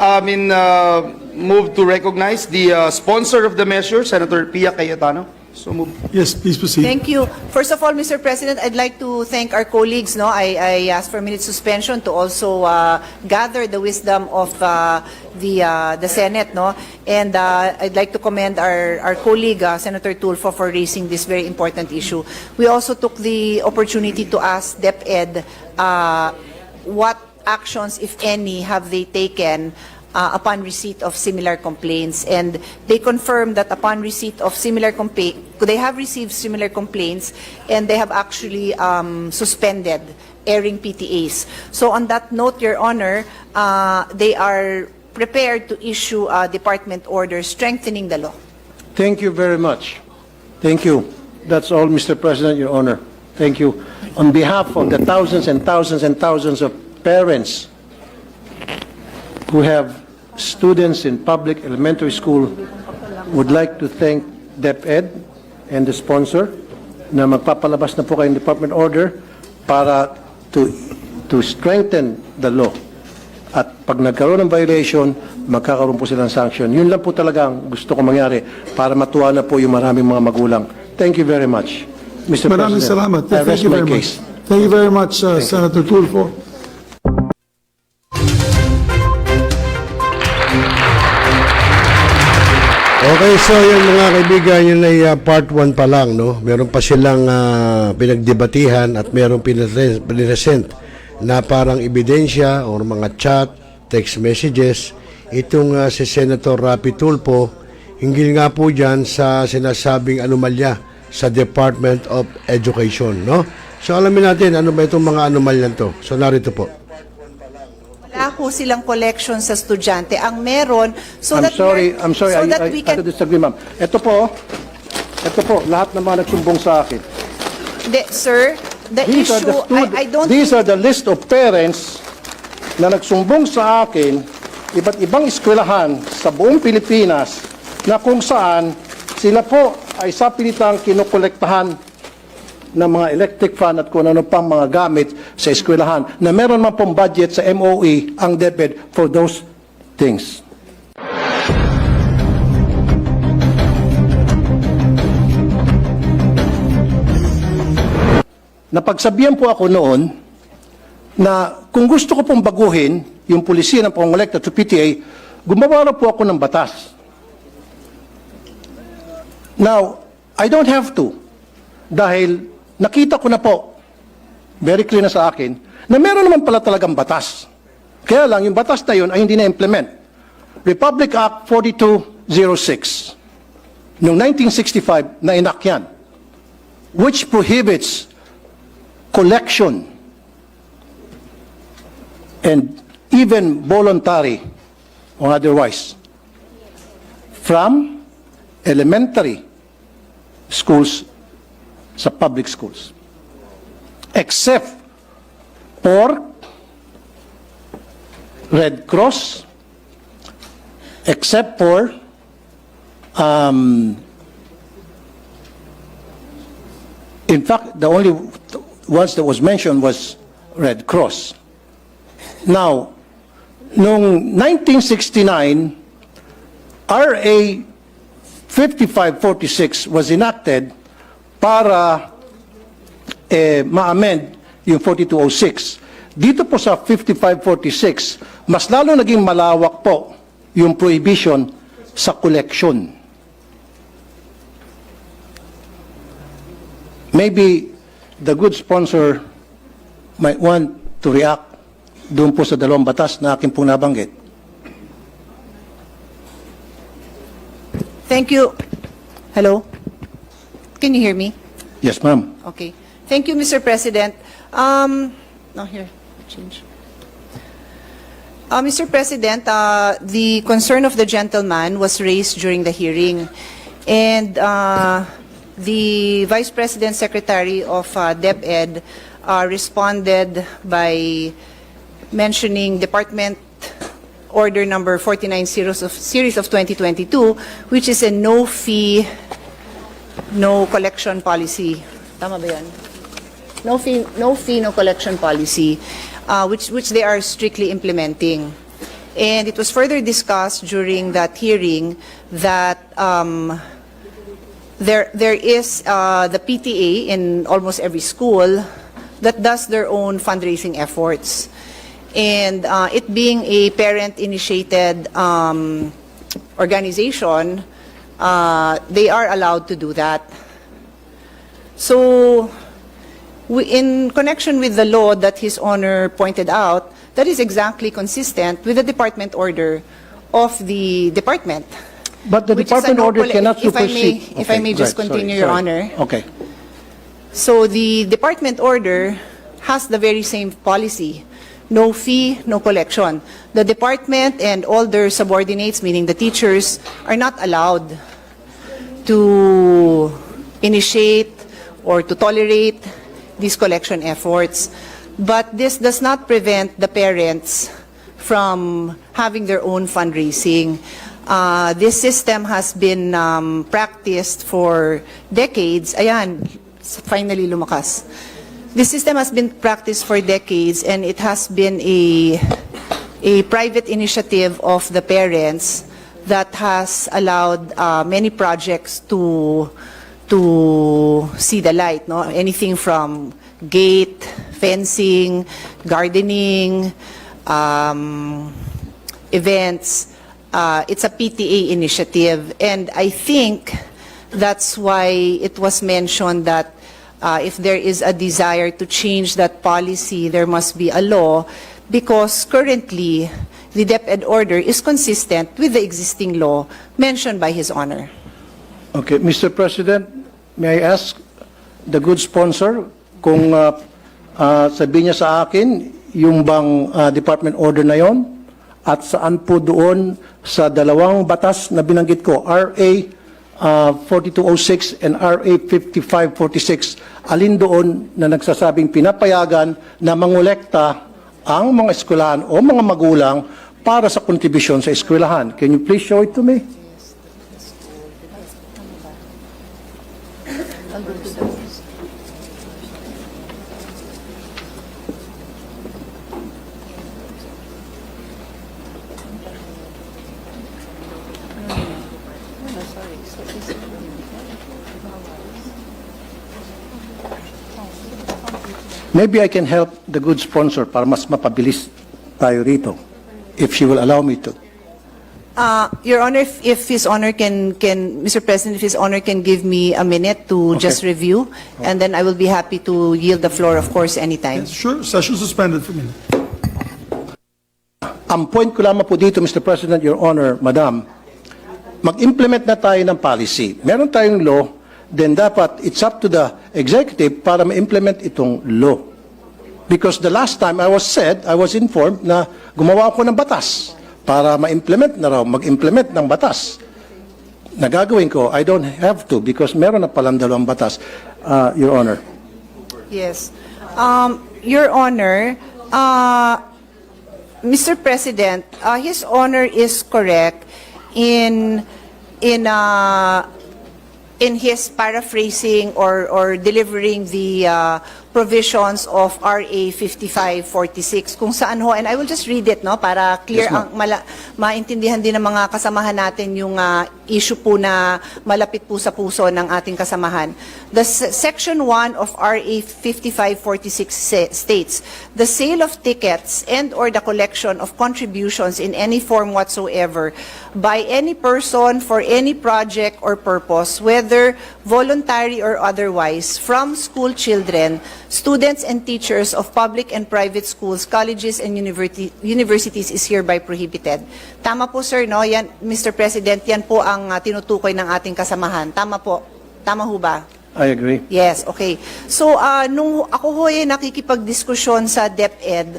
move to recognize the sponsor of the measure, Senator Pia Cayetano. So move. Yes, please proceed. Thank you. First of all, Mr. President, I'd like to thank our colleagues. No, I asked for a minute suspension to also gather the wisdom of the Senate. No, and I'd like to commend our colleague Senator Tulfo for raising this very important issue. We also took the opportunity to ask DepEd what actions, if any, have they taken upon receipt of similar complaints, and they confirmed that upon receipt of similar complaint, they have received similar complaints, and they have actually suspended airing PTAs. So on that note, Your Honor, they are prepared to issue a department order strengthening the law. Thank you very much. Thank you. That's all, Mr. President, Your Honor. Thank you. On behalf of the thousands and thousands and thousands of parents who have students in public elementary school, would like to thank DepEd and the sponsor na magpapalabas na po kayong department order para to strengthen the law. At pag nagkaroon ng violation, magkakaroon po silang sanction. Yun lang po talaga ang gusto ko mangyari para matuwa na po yung maraming mga magulang. Thank you very much, Mr. Maraming President. salamat. I Thank rest you my very case. much. Thank you very much, Senator Tulfo. Okay, so yun mga kaibigan, yun ay part 1 pa lang, no? Meron pa silang pinagdebatihan at meron pinresent na parang ebidensya o mga chat, text messages. Itong si Senator Rapi Tulfo, hinggil nga po dyan sa sinasabing anomalya sa Department of Education, no? So alamin natin ano ba itong mga anomalyan to. So narito po. Wala po silang collection sa estudyante. Ang meron, I'm sorry, we I can... disagree, ma'am. Ito po, lahat ng mga nagsumbong sa akin. Sir, the These are issue, I don't... These are the list of parents na nagsumbong sa akin, iba't ibang eskwelahan sa buong Pilipinas, na kung saan sila po ay sapilitang kinukolektahan ng mga electric fan at kung ano pang mga gamit sa eskwelahan na meron man pong budget sa MOE ang DepEd for those things. Napagsabihan po ako noon na kung gusto ko pong baguhin yung pulisiya ng pangolekta to PTA, gumawa na po ako ng batas. Now, I don't have to dahil nakita ko na po, very clear na sa akin, na meron naman pala talagang batas. Kaya lang, yung batas na yun ay hindi na-implement. Republic Act 4206, noong 1965, na enact yan, which prohibits collection and even voluntary or otherwise from elementary schools sa public schools, except for Red Cross, except for in fact, the only ones that was mentioned was Red Cross. Now, noong 1969, RA 5546 was enacted para ma-amend yung 4206. Dito po sa 5546, mas lalo naging malawak po yung prohibition sa collection. Maybe the good sponsor might want to react doon po sa dalawang batas na aking pong nabanggit. Thank you. Hello? Can you hear me? Yes, ma'am. Okay. Thank you, Mr. President. No, here, change. Mr. President, the concern of the gentleman was raised during the hearing, and the Vice President Secretary of DepEd responded by mentioning Department Order number 49 series of 2022, which is a no fee, no collection policy. Tama ba yan? No fee, no collection policy, which they are strictly implementing. And it was further discussed during that hearing that there is the PTA in almost every school that does their own fundraising efforts. And it being a parent-initiated organization, they are allowed to do that. So, in connection with the law that His Honor pointed out, that is exactly consistent with the department order of the department. But the which is a department no order colle- cannot if I may- supersede. if I may just continue, Your Honor. Okay. So the department order has the very same policy. No fee, no collection. The department and all their subordinates, meaning the teachers, are not allowed to initiate or to tolerate these collection efforts. But this does not prevent the parents from having their own fundraising. This system has been practiced for decades. Ayan, finally lumakas. This system has been practiced for decades, and it has been a private initiative of the parents that has allowed many projects to see the light. No, anything from gate, fencing, gardening, events. It's a PTA initiative, and I think that's why it was mentioned that if there is a desire to change that policy, there must be a law, because currently the DepEd order is consistent with the existing law mentioned by His Honor. Okay, Mr. President, may I ask the good sponsor kung sabihin niya sa akin yung bang department order na yon at saan po doon sa dalawang batas na binanggit ko, RA 4206 and RA 5546, alin doon na nagsasabing pinapayagan na mangolekta ang mga eskwelahan o mga magulang para sa kontribusyon sa eskwelahan. Can you please show it to me? Maybe I can help the good sponsor para mas mapabilis tayo rito, if she will allow me to. Your Honor, if His Honor can, Mr. President, if His Honor can give me a minute to just review, and then I will be happy to yield the floor, of course, anytime. Sure, session suspended for a minute. Ang point ko lamang po dito, Mr. President, Your Honor, Madam, mag-implement na tayo ng policy. Meron tayong law, then dapat it's up to the executive para ma-implement itong law. Because the last time I was informed na gumawa ako ng batas para ma-implement na raw, mag-implement ng batas. Nagagawin ko, I don't have to because meron na palang dalawang batas, Your Honor. Yes. Your Honor, Mr. President, His Honor is correct in his paraphrasing or delivering the provisions of RA 5546 kung saan ho, and I will just read it, no, para clear, Yes, maintindihan din ng mga kasamahan natin yung issue po na malapit po sa puso ng ating kasamahan. The Section 1 of RA 5546 states, the sale of tickets and or the collection of contributions in any form whatsoever by any person for any project or purpose, whether voluntary or otherwise, from school children students and teachers of public and private schools, colleges, and universities is hereby prohibited. Tama po, sir, no? Yan, Mr. President, yan po ang tinutukoy ng ating kasamahan. Tama po. Tama ho ba? I agree. Yes, okay. So, nung ako ho nakikipagdiskusyon sa DepEd,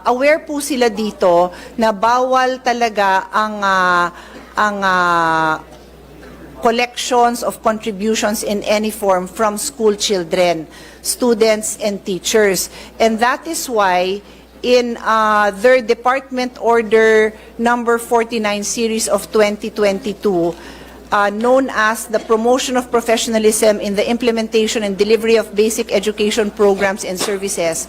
aware po sila dito na bawal talaga ang collections of contributions in any form from school children, students, and teachers. And that is why in their Department Order number 49 series of 2022, known as the Promotion of Professionalism in the Implementation and Delivery of Basic Education Programs and Services,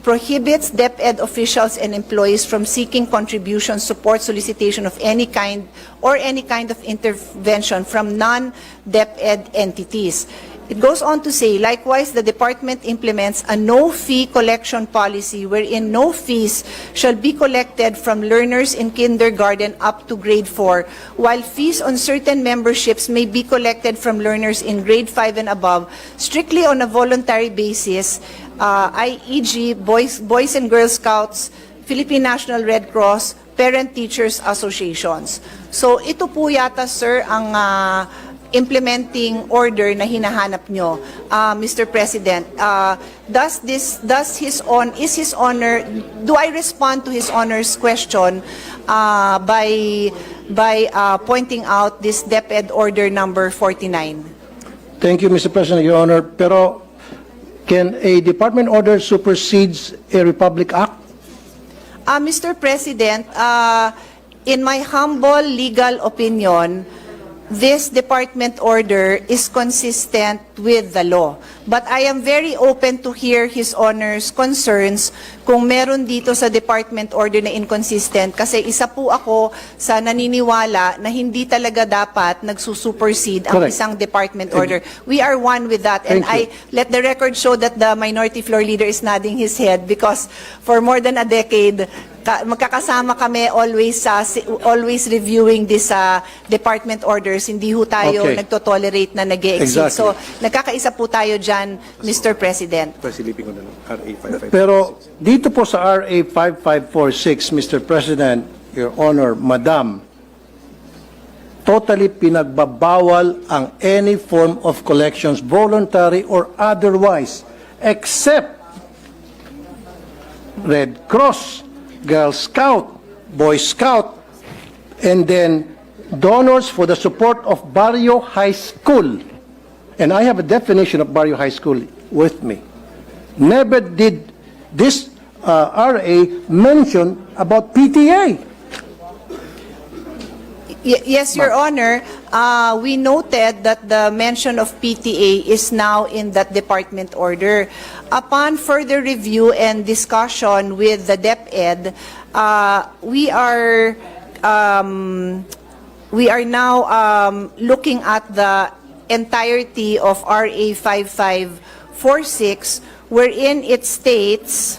prohibits DepEd officials and employees from seeking contribution, support, solicitation of any kind or any kind of intervention from non-DepEd entities. It goes on to say, likewise, the department implements a no-fee collection policy wherein no fees shall be collected from learners in kindergarten up to grade 4, while fees on certain memberships may be collected from learners in grade 5 and above, strictly on a voluntary basis, i.e.g. Boys and Girl Scouts, Philippine National Red Cross, Parent-Teachers Associations. So ito po yata, sir, ang implementing order na hinahanap nyo, Mr. President. Is His Honor, do I respond to His Honor's question by pointing out this DepEd order number 49? Thank you, Mr. President, Your Honor. Pero can a department order supersedes a Republic Act? Mr. President, in my humble legal opinion, this department order is consistent with the law. But I am very open to hear His Honor's concerns kung meron dito sa department order na inconsistent. Kasi isa po ako sa naniniwala na hindi talaga dapat nagsusupersede ang Correct. isang department order. We are one with that. And Thank you. I let the record show that the minority floor leader is nodding his head because for more than a decade, magkakasama kami always reviewing this department orders. Hindi ho tayo Okay. nagtotolerate na nag-e-exist. Exactly. So, nagkakaisa po tayo dyan, Mr. President. Pero dito po sa RA 5546, Mr. President, Your Honor, Madam, totally pinagbabawal ang any form of collections, voluntary or otherwise, except Red Cross, Girl Scout, Boy Scout, and then donors for the support of Barrio High School. And I have a definition of Barrio High School with me. Never did this RA mention about PTA. Yes, Your Honor. We noted that the mention of PTA is now in that department order. Upon further review and discussion with the DepEd, we are now looking at the entirety of RA 5546, wherein it states,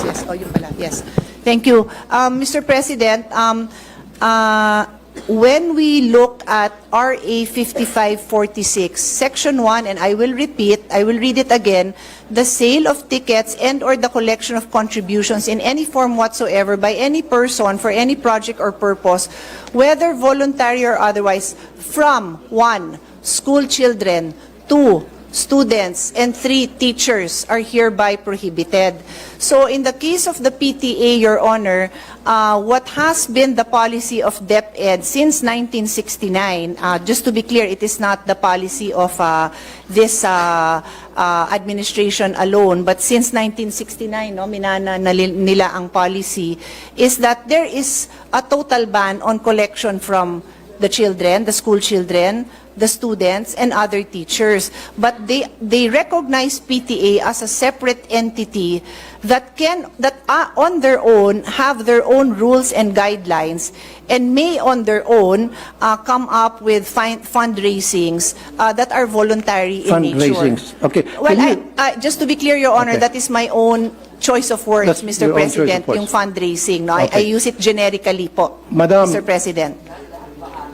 Yes. Oh, yun pala. Yes. Thank you. Mr. President, when we look at RA 5546, Section 1, and I will read it again, the sale of tickets and or the collection of contributions in any form whatsoever by any person for any project or purpose, whether voluntary or otherwise, from 1, school children, 2, students, and 3, teachers are hereby prohibited. So in the case of the PTA, Your Honor, what has been the policy of DepEd since 1969, just to be clear, it is not the policy of this administration alone, but since 1969, minana nila ang policy, is that there is a total ban on collection from the children, the school children, the students, and other teachers. But they recognize PTA as a separate entity that on their own have their own rules and guidelines and may on their own come up with fundraisings that are voluntary in nature. Fundraisings. Okay. Well, Can you- just to be clear, Your Honor, Okay. that is my own choice of words, That's Mr. your own choice of President, words. yung fundraising. No? I Okay. use it generically po, Madam, Mr. President.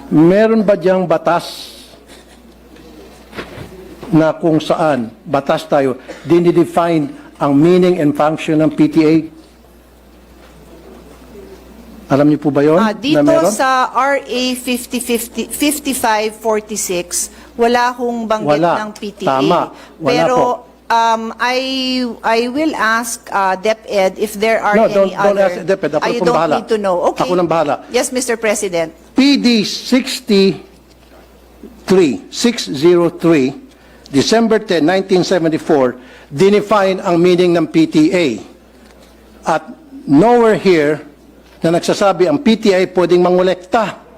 meron ba diyang batas na kung saan, batas tayo, dinidefine ang meaning and function ng PTA? Alam niyo po ba yun? Dito na meron? sa RA 5546, wala hong banggit Wala. ng PTA. Tama. Wala Pero po. I will ask DepEd if there are No, any don't other... ask DepEd. Ako you pong don't bahala. need to know. Okay. Ako nang bahala. Yes, Mr. President. PD 603, December 10, 1974, dinefine ang meaning ng PTA. At nowhere here na nagsasabi ang PTA pwedeng mangolekta.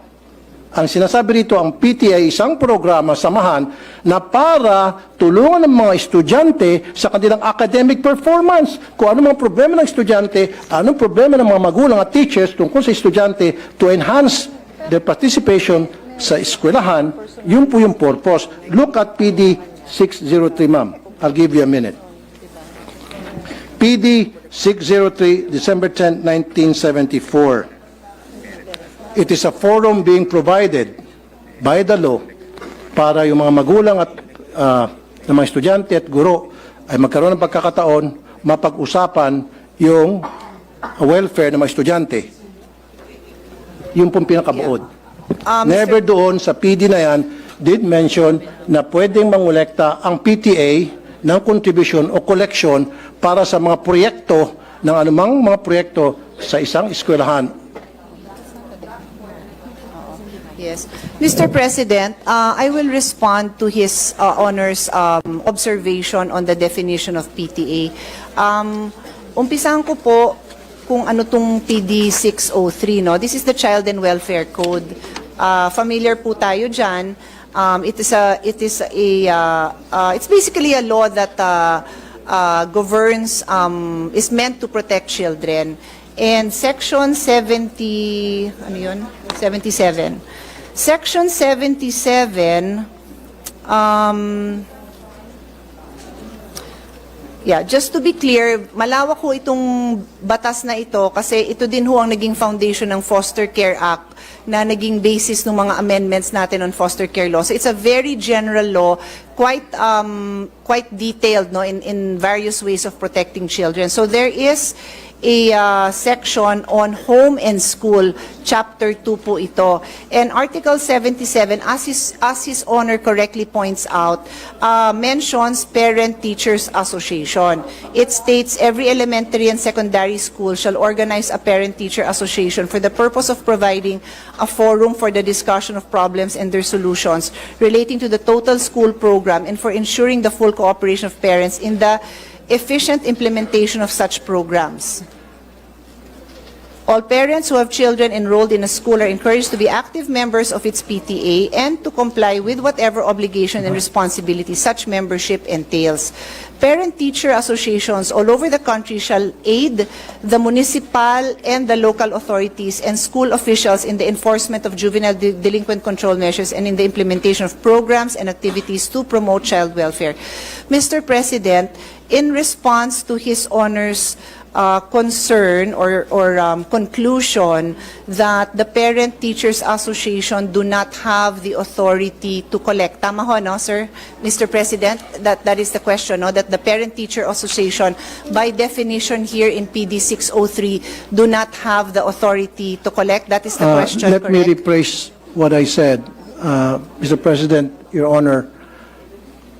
Ang sinasabi rito, ang PTA isang programa, samahan, na para tulungan ng mga estudyante sa kanilang academic performance. Kung ano mga problema ng estudyante, anong problema ng mga magulang at teachers tungkol sa estudyante to enhance their participation sa eskwelahan, yun po yung purpose. Look at PD 603, ma'am. I'll give you a minute. PD 603, December 10, 1974. It is a forum being provided by the law para yung mga magulang at ng mga estudyante at guro ay magkaroon ng pagkakataon mapag-usapan yung welfare ng mga estudyante. Yung pong pinakabuod. Never doon sa PD na yan did mention na pwedeng mangolekta ang PTA ng contribution o collection para sa mga proyekto ng anumang mga proyekto sa isang eskwelahan. Yes. Mr. President, I will respond to his Honor's observation on the definition of PTA. Umpisahan ko po kung ano tong PD 603, no? This is the Child and Welfare Code. Familiar po tayo dyan. It's basically a law that governs, is meant to protect children. And Section 77, Section 77, just to be clear, malawak ho itong batas na ito kasi ito din ho ang naging foundation ng Foster Care Act na naging basis ng mga amendments natin on foster care law. So it's a very general law, quite detailed, no, in various ways of protecting children. So there is a section on home and school, chapter 2 po ito. And Article 77, as his Honor correctly points out, mentions Parent-Teachers Association. It states every elementary and secondary school shall organize a Parent-Teacher Association for the purpose of providing a forum for the discussion of problems and their solutions relating to the total school program and for ensuring the full cooperation of parents in the efficient implementation of such programs. All parents who have children enrolled in a school are encouraged to be active members of its PTA and to comply with whatever obligation and responsibility such membership entails. Parent-teacher associations all over the country shall aid the municipal and the local authorities and school officials in the enforcement of juvenile delinquent control measures and in the implementation of programs and activities to promote child welfare. Mr. President, in response to His Honor's concern or conclusion that the Parent-Teachers Association do not have the authority to collect. Tama ho, no, sir? Mr. President, that is the question, no? That the Parent-Teacher Association, by definition here in PD 603, do not have the authority to collect. That is the question, Let me correct? rephrase what I said. Mr. President, Your Honor,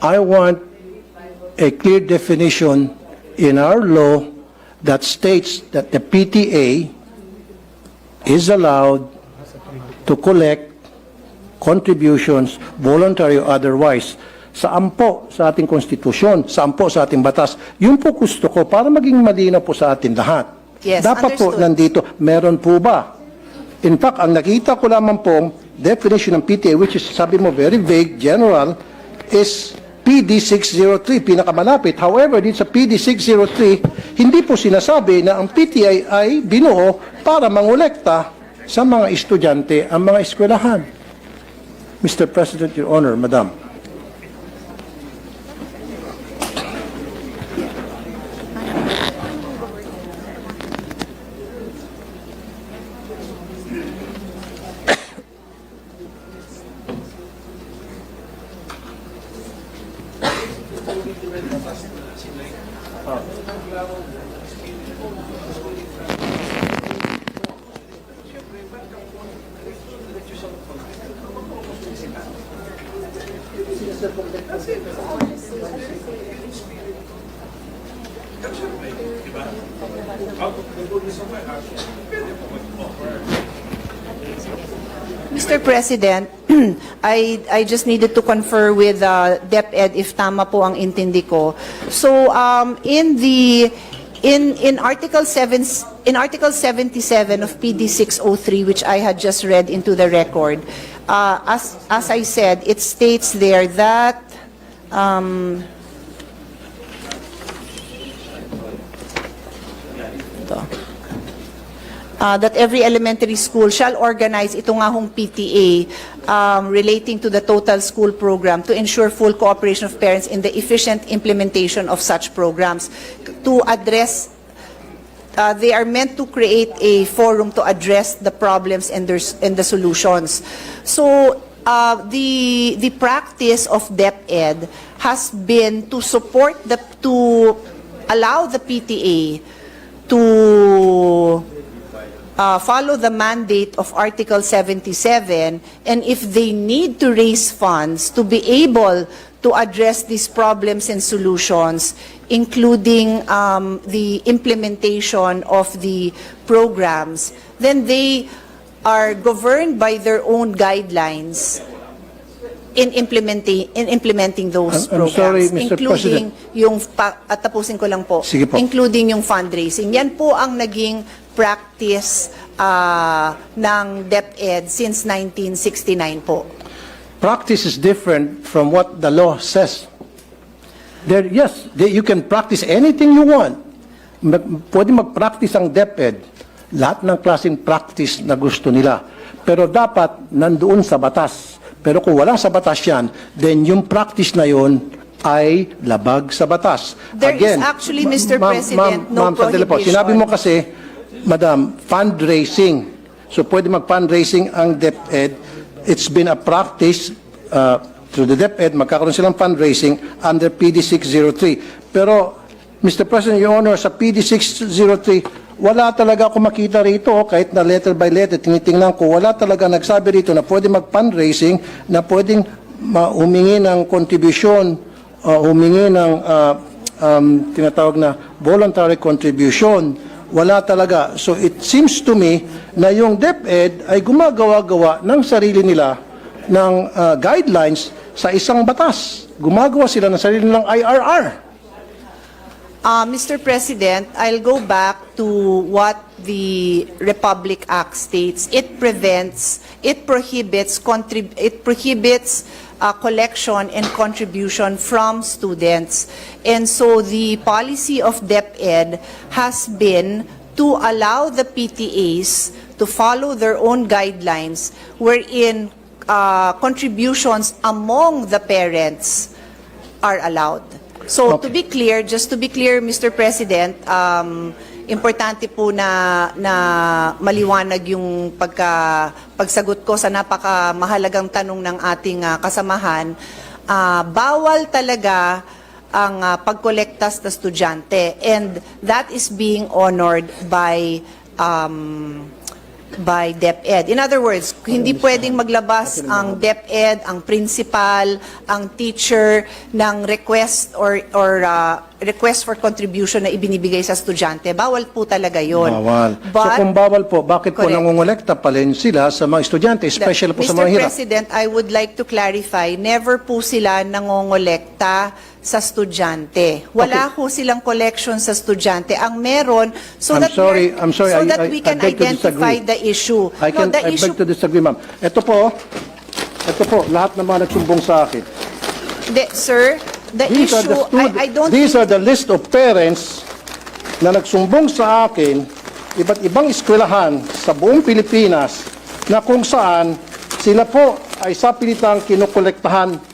I want a clear definition in our law that states that the PTA is allowed to collect contributions, voluntary or otherwise, saan po sa ating konstitusyon, saan po sa ating batas. Yun po gusto ko para maging malinaw po sa atin lahat. Yes, Dapat po understood. nandito, meron po ba? In fact, ang nakita ko lamang po definition ng PTA, which is, sabi mo, very vague, general, is PD 603, pinakamalapit. However, dito sa PD 603, hindi po sinasabi na ang PTA ay binuo para mangolekta sa mga estudyante ang mga eskwelahan. Mr. President, Your Honor, Madam. Mr. President, I just needed to confer with DepEd if tama po ang intindi ko. So in Article 77 of PD 603, which I had just read into the record, as I said, it states there that that every elementary school shall organize ito nga hong PTA relating to the total school program to ensure full cooperation of parents in the efficient implementation of such programs. To address, they are meant to create a forum to address the problems and the solutions. So the practice of DepEd has been to support to allow the PTA to follow the mandate of Article 77, and if they need to raise funds to be able to address these problems and solutions, including the implementation of the programs, then they are governed by their own guidelines in implementing those I'm programs, sorry, Mr. including President. yung at tapusin ko lang po, Sige po. including yung fundraising. Yan po ang naging practice ng DepEd since 1969 po. Practice is different from what the law says. You can practice anything you want. Pwede mag-practice ang DepEd, lahat ng klaseng practice na gusto nila. Pero dapat nandoon sa batas. Pero kung wala sa batas yan, then yung practice na yun ay labag sa batas. There is actually, Mr. President, no sandali po. prohibition. Sinabi mo kasi, Madam, fundraising. So pwede mag-fundraising ang DepEd. It's been a practice through the DepEd, magkakaroon silang fundraising under PD 603. Pero, Mr. President, Your Honor, sa PD 603, wala talaga ako makita rito, kahit na letter by letter, tinitingnan ko, wala talaga nagsabi rito na pwede mag-fundraising, na pwedeng humingi ng contribution, humingi ng tinatawag na voluntary contribution. Wala talaga. So it seems to me na yung DepEd ay gumagawa-gawa ng sarili nila ng guidelines sa isang batas. Gumagawa sila ng sarili nilang IRR. Mr. President, I'll go back to what the Republic Act states. It prohibits collection and contribution from students. And so the policy of DepEd has been to allow the PTAs to follow their own guidelines wherein contributions among the parents are allowed. So to be clear, just to be clear, Mr. President, importante po na maliwanag yung pagsagot ko sa napakamahalagang tanong ng ating kasamahan. Bawal talaga ang pagkolekta sa estudyante, and that is being honored by DepEd. In other words, hindi pwedeng maglabas ang DepEd, ang principal, ang teacher ng request or request for contribution na ibinibigay sa estudyante. Bawal po talaga yun. Bawal. So But, kung bawal po, bakit po Correct. nangungulekta pa rin sila sa mga estudyante, especially po sa mga Mr. hirap? President, I would like to clarify, never po sila nangongolekta sa estudyante. Wala po silang collection sa estudyante. Ang meron, so I'm that sorry, we I can beg to identify disagree. the issue. I beg to disagree, ma'am. Ito po, lahat ng mga nagsumbong sa akin. Sir, the These are issue, I don't These think- are the list of parents na nagsumbong sa akin, iba't ibang eskwelahan sa buong Pilipinas, na kung saan sila po ay sa pilitang kinukolektahan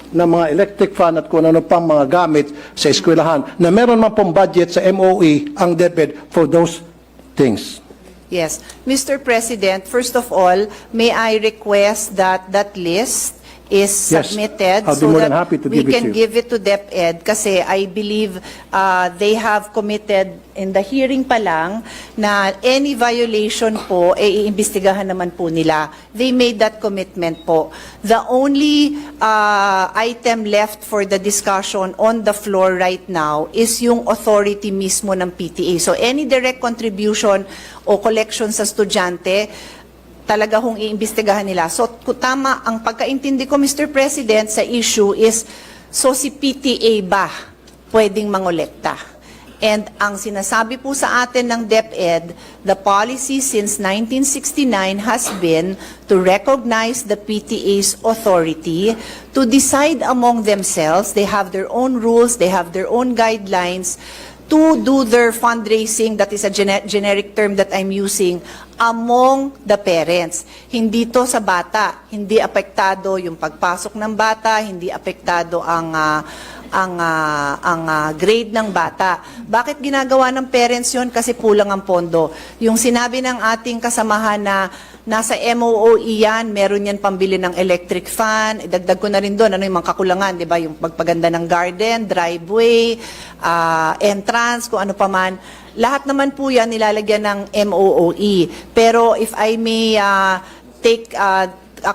ng mga electric fan at kung ano pang mga gamit sa eskwelahan na meron man pong budget sa MOE ang DepEd for those things. Yes. Mr. President, first of all, may I request that that list is Yes. submitted I'll be so more that than happy to we give it to can you. give it to DepEd kasi I believe they have committed in the hearing pa lang na any violation po, iimbestigahan naman po nila. They made that commitment po. The only item left for the discussion on the floor right now is yung authority mismo ng PTA. So any direct contribution o collection sa estudyante, talaga hong iimbestigahan nila. So, tama, ang pagkaintindi ko, Mr. President, sa issue is, so si PTA ba pwedeng mangolekta? And ang sinasabi po sa atin ng DepEd, the policy since 1969 has been to recognize the PTA's authority to decide among themselves. They have their own rules, they have their own guidelines to do their fundraising, that is a generic term that I'm using, among the parents. Hindi to sa bata. Hindi apektado yung pagpasok ng bata, hindi apektado ang grade ng bata. Bakit ginagawa ng parents yon? Kasi kulang ang pondo. Yung sinabi ng ating kasamahan na nasa MOOE yan, meron yan pambili ng electric fan, idagdag ko na rin doon, ano yung mga kakulangan, di ba? Yung pagpaganda ng garden, driveway, entrance, kung ano pa man. Lahat naman po yan nilalagyan ng MOOE. Pero if I may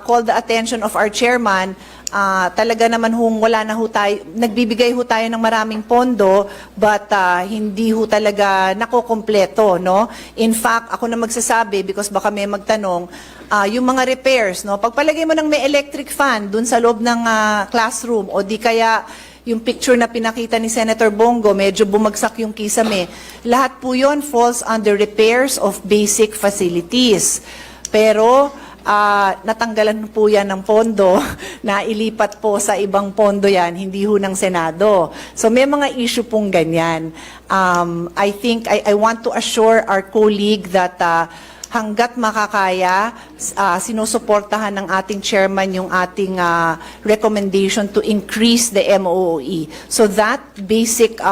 call the attention of our chairman, talaga naman wala na ho tayo, nagbibigay ho tayo ng maraming pondo, but hindi ho talaga nakokompleto, no? In fact, ako na magsasabi, because baka may magtanong, yung mga repairs, no? Pagpalagay mo ng may electric fan dun sa loob ng classroom, o di kaya yung picture na pinakita ni Senator Bongo, medyo bumagsak yung kisame, lahat po yon falls under repairs of basic facilities. Pero, natanggalan po yan ng pondo, na ilipat po sa ibang pondo yan, hindi ho ng Senado. So may mga issue pong ganyan. I think, I want to assure our colleague that hanggat makakaya, sinusuportahan ng ating chairman yung ating recommendation to increase the MOOE. So that basic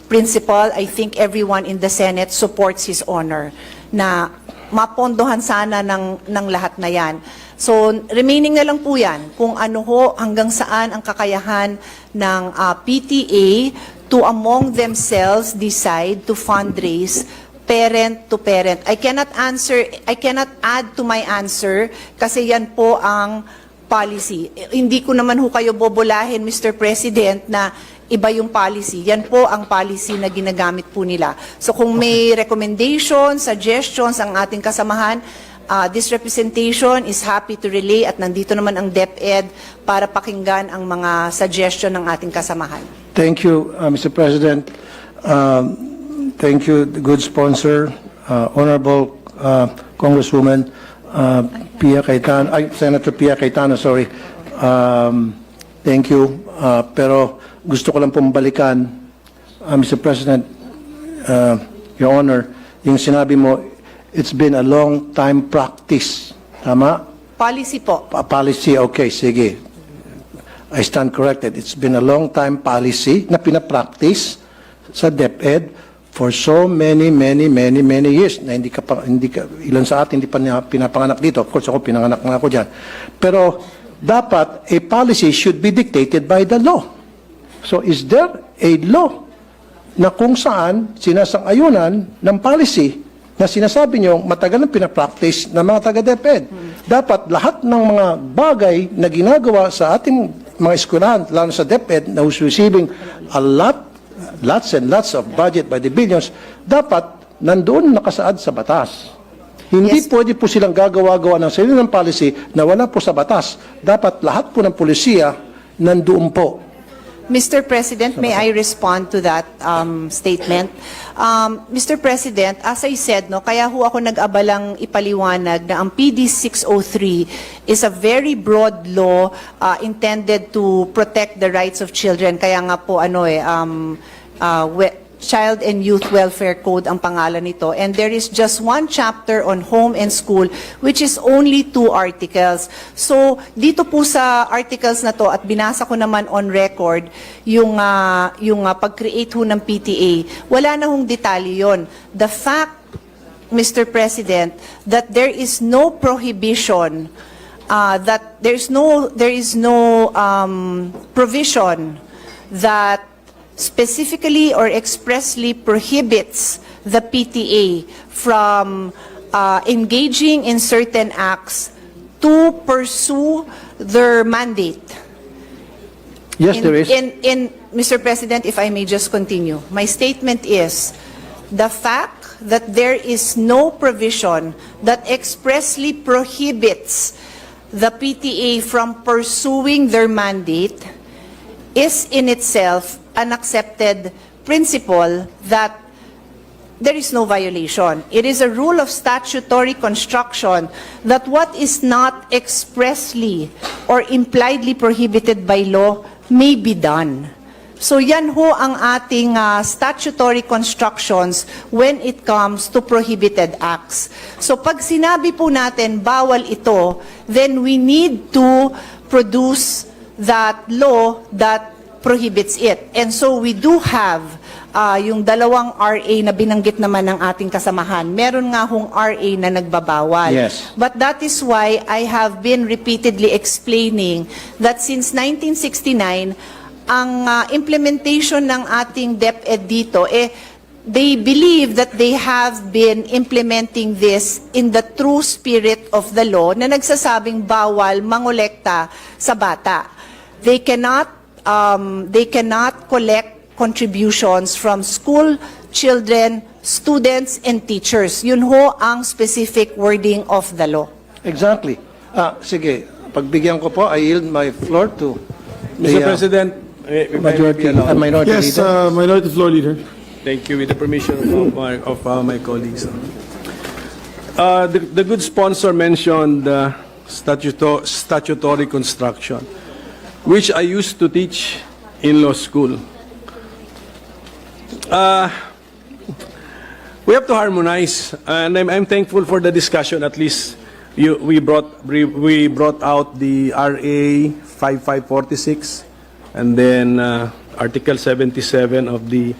principle, I think everyone in the Senate supports his honor, na mapondohan sana ng lahat na yan. So, remaining na lang po yan kung ano ho, hanggang saan ang kakayahan ng PTA to among themselves decide to fundraise parent to parent. I cannot add to my answer kasi yan po ang policy. Hindi ko naman ho kayo bobolahin, Mr. President, na iba yung policy. Yan po ang policy na ginagamit po nila. So kung may recommendations, suggestions ang ating kasamahan, this representation is happy to relay at nandito naman ang DepEd para pakinggan ang mga suggestion ng ating kasamahan. Thank you, Mr. President. Thank you, good sponsor, Honorable Congresswoman Pia Cayetano, Senator Pia Cayetano, sorry. Thank you. Pero gusto ko lang pong balikan, Mr. President, Your Honor, yung sinabi mo, it's been a long time practice. Tama? Policy po. Policy, okay, sige. I stand corrected. It's been a long time policy na pinapractice sa DepEd for so many years na ilan sa atin hindi pa pinapanganak dito. Of course, ako pinanganak na ako dyan. Pero dapat a policy should be dictated by the law. So is there a law na kung saan sinasang-ayunan ng policy na sinasabi nyo matagal na pinapractice ng mga taga-DepEd? Dapat lahat ng mga bagay na ginagawa sa ating mga eskwelahan, lalo sa DepEd, na who's receiving a lot lots and lots of budget by the billions, dapat nandoon nakasaad sa batas. Hindi Yes. pwede po silang gagawa-gawa ng sarili ng policy na wala po sa batas. Dapat lahat po ng polisiya nandoon po. Mr. President, may I respond to that statement? Mr. President, as I said, no, kaya ho ako nag-abalang ipaliwanag na ang PD 603 is a very broad law intended to protect the rights of children. Kaya nga po Child and Youth Welfare Code ang pangalan nito. And there is just one chapter on home and school, which is only 2 articles. So, dito po sa articles na to, at binasa ko naman on record, yung pag-create ho ng PTA, wala na hong detalye yon. The fact, Mr. President, that there is no prohibition, that there is no provision that specifically or expressly prohibits the PTA from engaging in certain acts to pursue their mandate. Yes, there is. Mr. President, if I may just continue, my statement is the fact that there is no provision that expressly prohibits the PTA from pursuing their mandate is in itself an accepted principle that there is no violation. It is a rule of statutory construction that what is not expressly or impliedly prohibited by law may be done. So yan ho ang ating statutory constructions when it comes to prohibited acts. So pag sinabi po natin bawal ito, then we need to produce that law that prohibits it. And so we do have yung dalawang RA na binanggit naman ng ating kasamahan. Meron nga hong RA na nagbabawal. Yes. But that is why I have been repeatedly explaining that since 1969, ang implementation ng ating DepEd dito, they believe that they have been implementing this in the true spirit of the law na nagsasabing bawal mangolekta sa bata. They cannot collect contributions from school children, students, and teachers. Yun ho ang specific wording of the law. Exactly. Sige, pagbigyan ko po, I yield my floor to Mr. President, Majority and Minority yes, Leader. Minority Floor Leader. Thank you. With the permission of my colleagues. The good sponsor mentioned statutory construction, which I used to teach in law school. We have to harmonize, and I'm thankful for the discussion. At least we brought out the RA 5546, and then Article 77 of the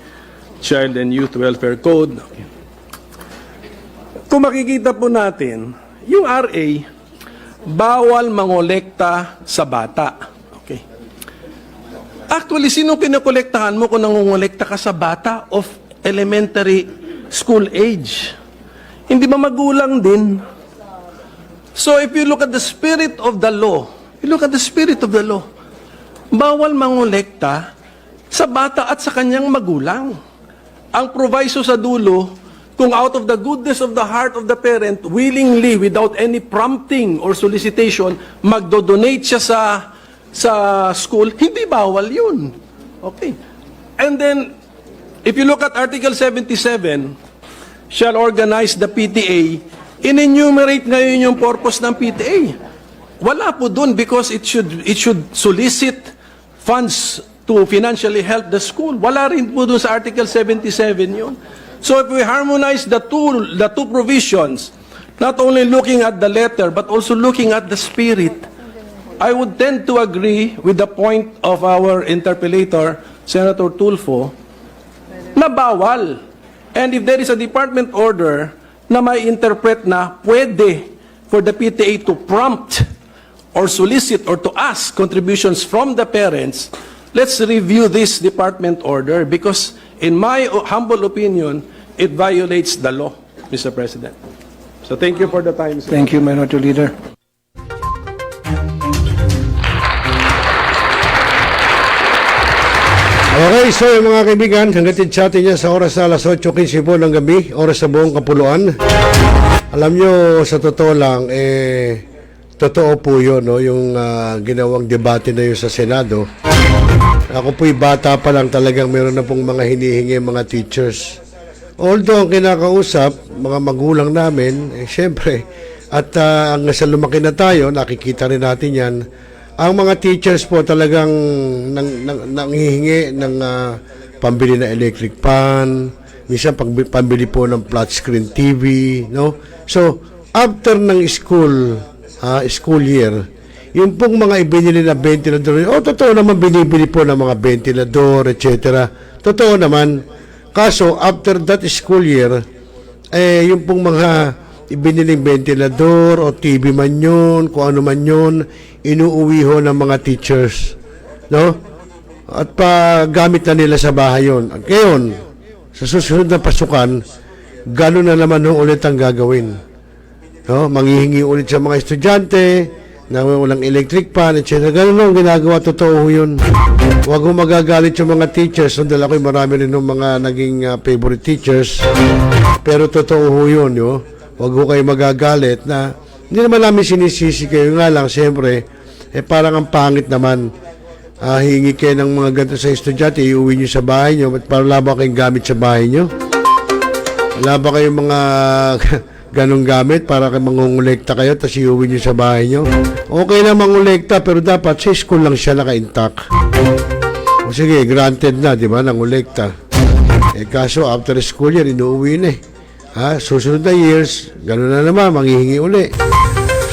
Child and Youth Welfare Code. Kung makikita po natin, yung RA, bawal mangolekta sa bata. Okay. Actually, sino kinokolektahan mo kung nangongolekta ka sa bata of elementary school age? Hindi ba magulang din? So if you look at the spirit of the law, bawal mangolekta sa bata at sa kanyang magulang. Ang proviso sa dulo, kung out of the goodness of the heart of the parent, willingly, without any prompting or solicitation, magdodonate siya sa school, hindi bawal yun. Okay. And then, if you look at Article 77, shall organize the PTA, in-enumerate ngayon yung purpose ng PTA. Wala po dun because it should solicit funds to financially help the school. Wala rin po dun sa Article 77 yun. So if we harmonize the two provisions, not only looking at the letter, but also looking at the spirit, I would tend to agree with the point of our interpellator, Senator Tulfo, na bawal. And if there is a department order na may interpret na pwede for the PTA to prompt or solicit or to ask contributions from the parents, let's review this department order because in my humble opinion, it violates the law, Mr. President. So thank you for the time, sir. Thank you, Minority Leader. Okay, so yung mga kaibigan, hanggatid sa atin yan sa oras na alas 8:15 po ng gabi, oras sa buong Kapuluan. Alam nyo, sa totoo lang, totoo po yun, no? Yung ginawang debate na yun sa Senado. Ako po'y bata pa lang, talagang meron na pong mga hinihingi mga teachers. Although ang kinakausap, mga magulang namin, syempre, at hanggang sa lumaki na tayo, nakikita rin natin yan, ang mga teachers po talagang nanghihingi ng pambili na electric fan, minsan pambili po ng flat screen TV, no? So, after ng school year, yung pong mga ibinili na ventilador, totoo naman binibili po ng mga ventilador, etc. Totoo naman. Kaso, after that school year, yung pong mga ibiniling ventilador o TV man yun, kung ano man yun, inuuwi ho ng mga teachers. No? At gamit na nila sa bahay yun. At ngayon, sa susunod na pasukan, gano'n na naman ho ulit ang gagawin. No? Manghihingi ulit sa mga estudyante, na walang electric fan, etc. Gano'n ho ang ginagawa, totoo ho yun. Huwag ho magagalit yung mga teachers. Sundal ako'y marami rin ng mga naging favorite teachers. Pero totoo ho yun, yo. Huwag ko kayo magagalit na hindi naman namin sinisisi kayo. Nga lang, siyempre, parang ang pangit naman. Hingi kayo ng mga ganito sa estudyante, iuwi nyo sa bahay nyo. Ba't wala ba kayong gamit sa bahay nyo? Wala ba kayong mga ganong gamit para kayo mangungulekta kayo tapos iuwi nyo sa bahay nyo? Okay na mangulekta, pero dapat sa school lang siya naka-intact. O sige, granted na, di ba, nangulekta. Kaso, after school year, inuuwi na susunod na years, gano'n na naman, manghihingi uli.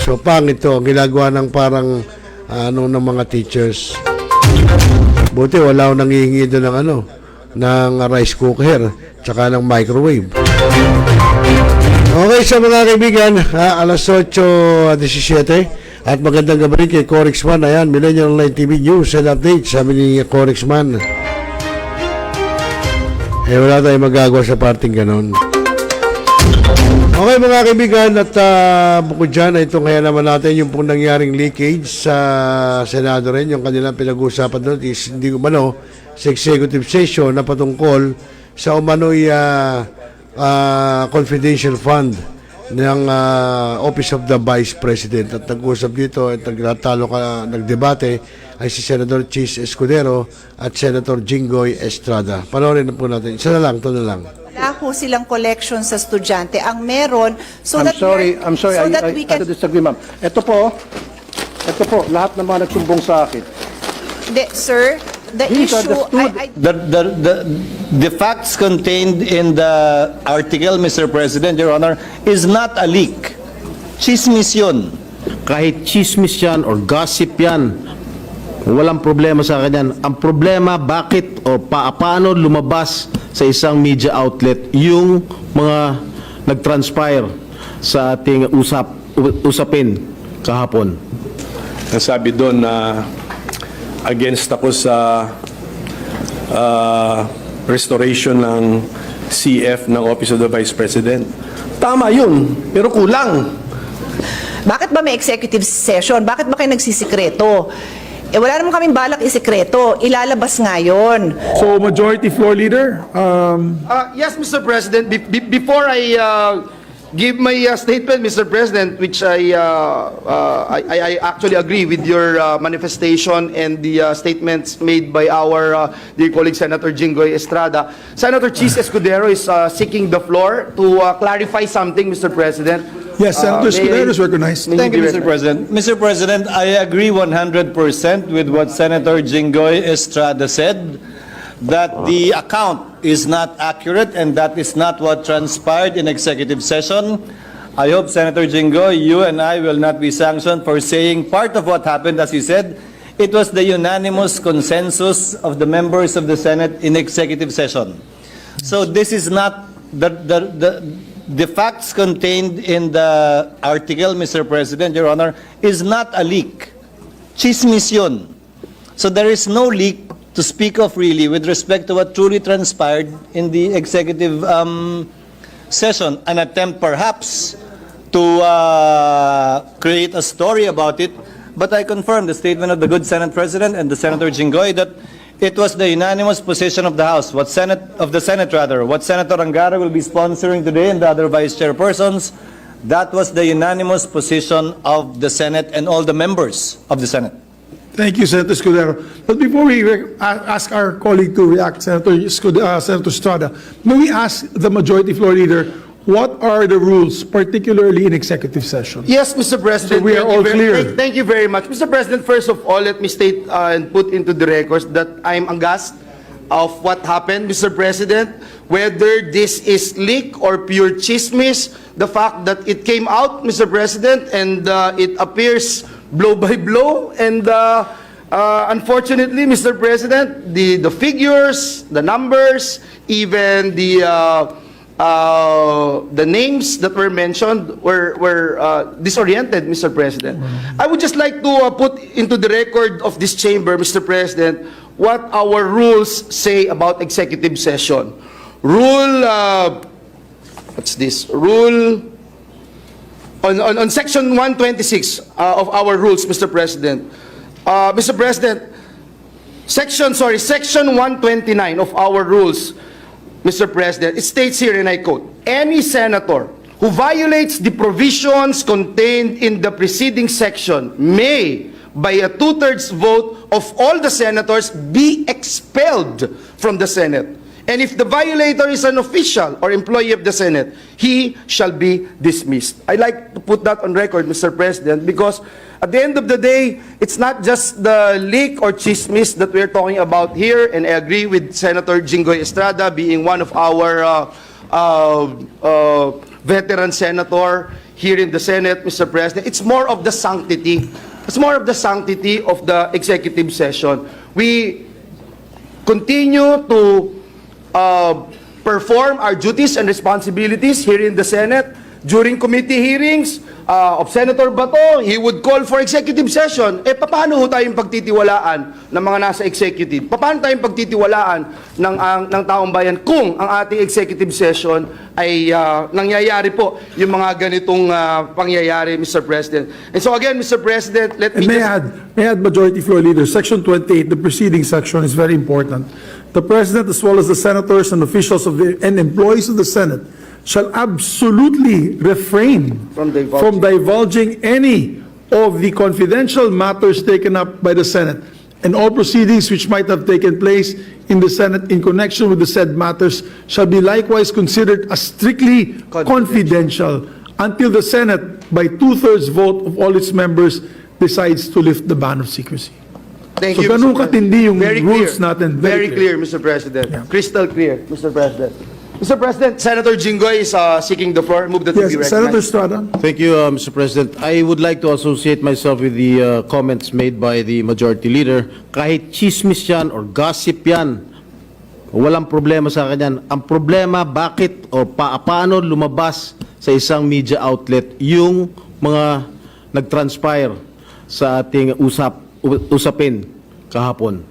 So, pangit ito, ang ginagawa ng parang, ng mga teachers. Buti, wala akong nanghihingi doon ng rice cooker, tsaka ng microwave. Okay, sa mga kaibigan, alas 8:17, at magandang gabi kay Corexman. Ayan, Millennial Online TV News and Update, sabi ni Corexman. Wala tayong magagawa sa parting ganon. Okay mga kaibigan, at bukod dyan, ito kaya naman natin yung pong nangyaring leakage sa Senado rin, yung kanilang pinag-uusapan doon is hindi umano sa executive session na patungkol sa umano'y confidential fund ng Office of the Vice President. At nag-usap dito at nagdebate ay si Senator Chis Escudero at Senator Jinggoy Estrada. Panoorin na po natin. Isa na lang, ito na lang. Wala ho silang collection sa estudyante. Ang meron, I'm sorry, I disagree, ma'am. Ito po, lahat ng mga nagsumbong sa akin. Sir, the issue, The facts contained in the article, Mr. President, Your Honor, is not a leak. Chismis yun. Kahit chismis yan or gossip yan, walang problema sa akin yan. Ang problema, bakit o paano lumabas sa isang media outlet yung mga nag-transpire sa ating usapin kahapon. Nasabi doon na against ako sa restoration ng CF ng Office of the Vice President. Tama yun, pero kulang. bakit ba may executive session? Bakit ba kayo nagsisikreto? Wala naman kaming balak isikreto. Ilalabas nga yun. So, Majority Floor Leader, Yes, Mr. President. Before I give my statement, Mr. President, which I actually agree with your manifestation and the statements made by our dear colleague Senator Jinggoy Estrada. Senator Chis Escudero is seeking the floor to clarify something, Mr. President. yes, Senator Escudero is recognized. Thank you, Mr. President. Mr. President, I agree 100% with what Senator Jinggoy Estrada said, that the account is not accurate and that is not what transpired in executive session. I hope, Senator Jinggoy, you and I will not be sanctioned for saying part of what happened, as you said. It was the unanimous consensus of the members of the Senate in executive session. So this is not the facts contained in the article, Mr. President, Your Honor, is not a leak. Chismis yun. So there is no leak to speak of really with respect to what truly transpired in the executive session. An attempt perhaps to create a story about it, but I confirm the statement of the good Senate President and the Senator Jinggoy that It was the unanimous position of the House, what Senate Senator Angara will be sponsoring today and the other vice chairpersons. That was the unanimous position of the Senate and all the members of the Senate. Thank you, Senator Escudero. But before we ask our colleague to react, Senator Estrada, may we ask the Majority Floor Leader, what are the rules, particularly in executive session? Yes, Mr. President. So we are all clear. Thank you very much. Mr. President, first of all, let me state and put into the records that I'm aghast of what happened, Mr. President. Whether this is leak or pure chismis, the fact that it came out, Mr. President, and it appears blow by blow, and unfortunately, Mr. President, the figures, the numbers, even the names that were mentioned were disoriented, Mr. President. I would just like to put into the record of this chamber, Mr. President, what our rules say about executive session. What's this? Rule on section 126 of our rules, Mr. President. Mr. President, section 129 of our rules, Mr. President, it states here, and I quote, any senator who violates the provisions contained in the preceding section may, by a 2/3 vote of all the senators, be expelled from the Senate. And if the violator is an official or employee of the Senate, he shall be dismissed. I'd like to put that on record, Mr. President, because at the end of the day, it's not just the leak or chismis that we're talking about here, and I agree with Senator Jinggoy Estrada being one of our veteran senator here in the Senate, Mr. President. It's more of the sanctity. It's more of the sanctity of the executive session. We continue to perform our duties and responsibilities here in the Senate. During committee hearings of Senator Bato, he would call for executive session. Paano ho tayong pagtitiwalaan ng mga nasa executive? Paano tayong pagtitiwalaan ng taong bayan kung ang ating executive session ay nangyayari po yung mga ganitong pangyayari, Mr. President? And so again, Mr. President, let me May I add, Majority Floor Leader, Section 28, the preceding section is very important. The President, as well as the senators and officials and employees of the Senate, shall absolutely refrain from divulging any of the confidential matters taken up by the Senate, and all proceedings which might have taken place in the Senate in connection with the said matters shall be likewise considered as strictly confidential until the Senate, by 2/3 vote of all its members, decides to lift the ban of secrecy. Thank So you, ganun Mr. katindi yung Very rules clear. natin. Very clear, Mr. President. Yeah. Crystal clear, Mr. President. Mr. President, Senator Jinggoy is seeking the floor. Move that to be Yes, recognized. Senator Estrada. Thank you, Mr. President. I would like to associate myself with the comments made by the Majority Leader. Kahit chismis yan or gossip yan, walang problema sa akin yan. Ang problema, bakit o paano lumabas sa isang media outlet yung mga nag-transpire sa ating usapin kahapon.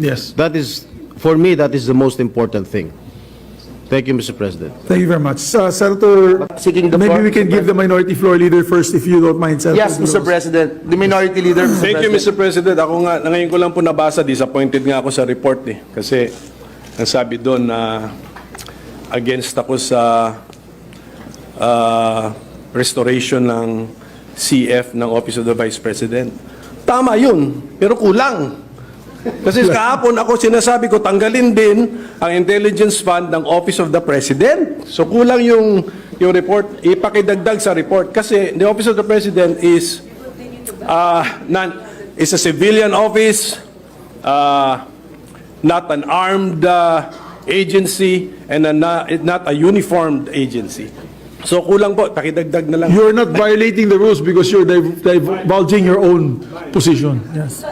Yes. That is, for me, that is the most important thing. Thank you, Mr. President. Thank you very much. Senator, Seeking the maybe floor, we can give the Minority Floor Leader first, if you don't mind, Senator. Yes, Mr. President. The Minority Leader, Mr. Thank you, President. Mr. President. Ako nga, ngayon ko lang po nabasa, disappointed nga ako sa report eh. Kasi, ang sabi doon na against ako sa restoration ng CF ng Office of the Vice President. Tama yun, pero kulang. Kasi kahapon ako sinasabi ko, tanggalin din ang intelligence fund ng Office of the President. So kulang yung report, ipakidagdag sa report. Kasi the Office of the President is a civilian office, not an armed agency, and not a uniformed agency. So kulang po, pakidagdag na lang. You're not violating the rules because you're divulging your own position. Yes.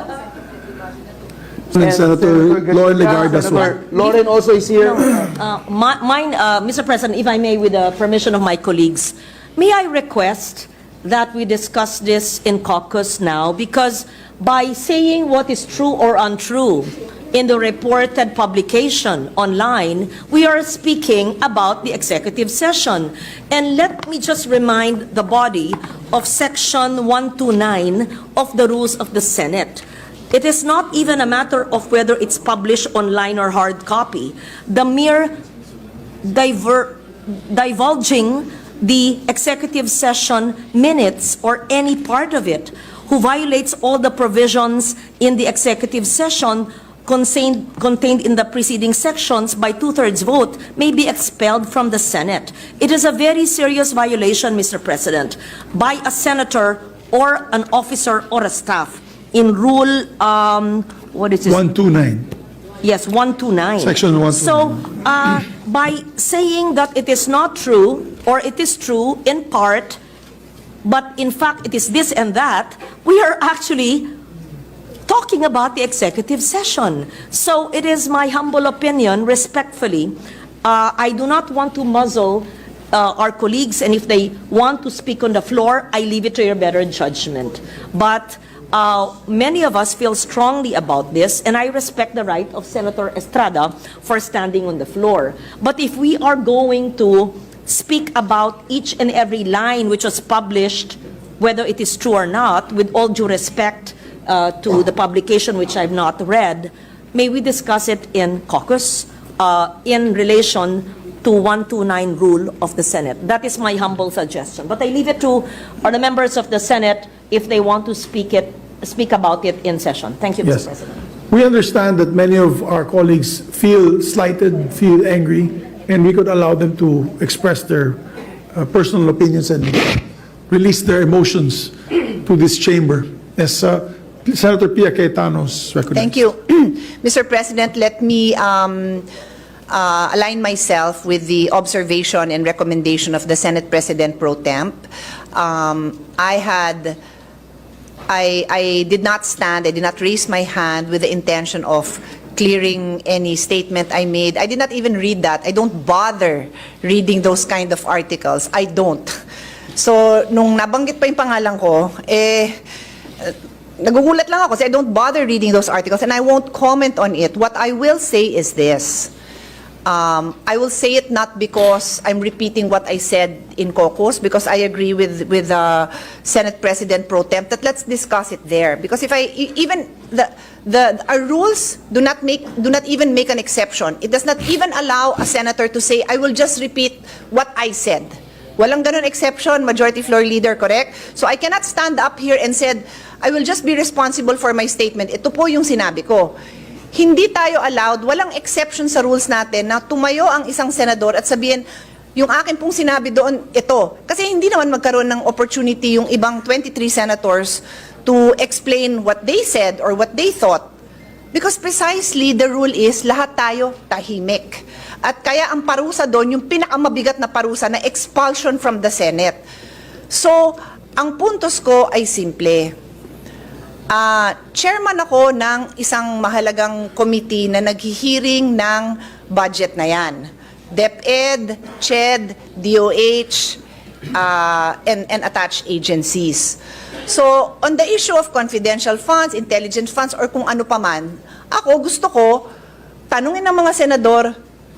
And Senator Lauren Legarda as well. Lauren also is here. Mr. President, if I may, with the permission of my colleagues, may I request that we discuss this in caucus now, because by saying what is true or untrue in the reported publication online, we are speaking about the executive session. And let me just remind the body of Section 129 of the Rules of the Senate. It is not even a matter of whether it's published online or hard copy. The mere divulging the executive session minutes or any part of it, who violates all the provisions in the executive session contained in the preceding sections by 2/3 vote, may be expelled from the Senate. It is a very serious violation, Mr. President, by a senator or an officer or a staff. In Rule, what is this? 129. Yes, 129. Section 129. So, by saying that it is not true, or it is true in part, but in fact it is this and that, we are actually talking about the executive session. So it is my humble opinion, respectfully, I do not want to muzzle our colleagues, and if they want to speak on the floor, I leave it to your better judgment. But many of us feel strongly about this, and I respect the right of Senator Estrada for standing on the floor. But if we are going to speak about each and every line which was published, whether it is true or not, with all due respect to the publication which I've not read, may we discuss it in caucus in relation to 129 rule of the Senate. That is my humble suggestion. But I leave it to the members of the Senate if they want to speak about it in session. Thank you, Yes. Mr. President. We understand that many of our colleagues feel slighted, feel angry, and we could allow them to express their personal opinions and release their emotions to this chamber. As Senator Pia Cayetano's recognized. Thank you. Mr. President, let me align myself with the observation and recommendation of the Senate President Pro Temp. I did not stand, I did not raise my hand with the intention of clearing any statement I made. I did not even read that. I don't bother reading those kind of articles. I don't. So, nung nabanggit pa yung pangalan ko, nagugulat lang ako kasi I don't bother reading those articles and I won't comment on it. What I will say is this. I will say it not because I'm repeating what I said in caucus, because I agree with Senate President Pro Temp that let's discuss it there. Because if our rules do not even make an exception. It does not even allow a senator to say, I will just repeat what I said. Walang ganun exception, Majority Floor Leader, correct? So I cannot stand up here and said, I will just be responsible for my statement. Ito po yung sinabi ko. Hindi tayo allowed, walang exception sa rules natin na tumayo ang isang senador at sabihin, yung akin pong sinabi doon, ito. Kasi hindi naman magkaroon ng opportunity yung ibang 23 senators to explain what they said or what they thought. Because precisely the rule is, lahat tayo tahimik. At kaya ang parusa doon, yung pinakamabigat na parusa na expulsion from the Senate. So, ang puntos ko ay simple. Chairman ako ng isang mahalagang committee na naghihiring ng budget na yan. DepEd, CHED, DOH, and attached agencies. So, on the issue of confidential funds, intelligence funds, or kung ano pa man, ako gusto ko, tanungin ng mga senador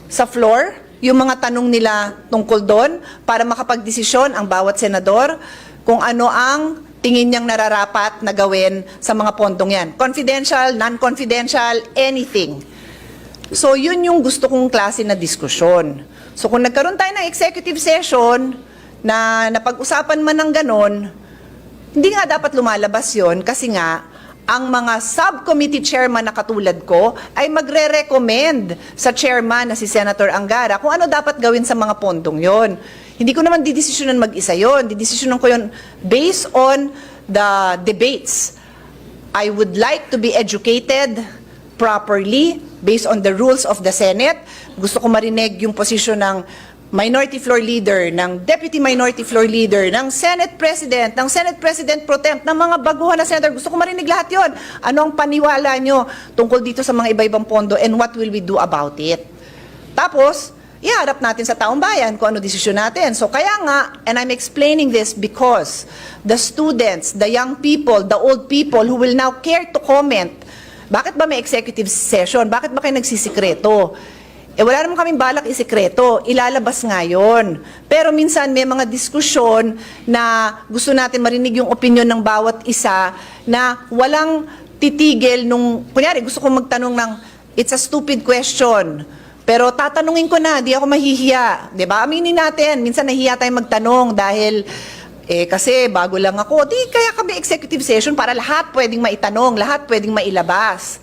sa floor, yung mga tanong nila tungkol doon, para makapagdesisyon ang bawat senador kung ano ang tingin niyang nararapat na gawin sa mga pondong yan. Confidential, non-confidential, anything. So, yun yung gusto kong klase na diskusyon. So, kung nagkaroon tayo ng executive session na napag-usapan man ng ganon, hindi nga dapat lumalabas yun kasi nga, ang mga subcommittee chairman na katulad ko ay magre-recommend sa chairman na si Senator Angara kung ano dapat gawin sa mga pondong yon. Hindi ko naman didesisyonan mag-isa yon. Didesisyonan ko yon based on the debates. I would like to be educated properly based on the rules of the Senate. Gusto ko marinig yung posisyon ng Minority Floor Leader, ng Deputy Minority Floor Leader, ng Senate President, ng Senate President Pro Temp, ng mga baguhan na Senator. Gusto ko marinig lahat yon. Ano ang paniwala nyo tungkol dito sa mga iba-ibang pondo and what will we do about it? Tapos, iharap natin sa taong bayan kung ano desisyon natin. So kaya nga, and I'm explaining this because the students, the young people, the old people who will now care to comment, bakit ba may executive session? Bakit ba kayo nagsisikreto? Wala naman kaming balak isikreto, ilalabas nga yun. Pero minsan may mga diskusyon na gusto natin marinig yung opinion ng bawat isa na walang titigil nung, kunyari, gusto kong magtanong ng, it's a stupid question, pero tatanungin ko na, di ako mahihiya. Diba? Aminin natin, minsan nahihiya tayong magtanong dahil, kasi bago lang ako, di kaya kami executive session para lahat pwedeng maitanong, lahat pwedeng mailabas.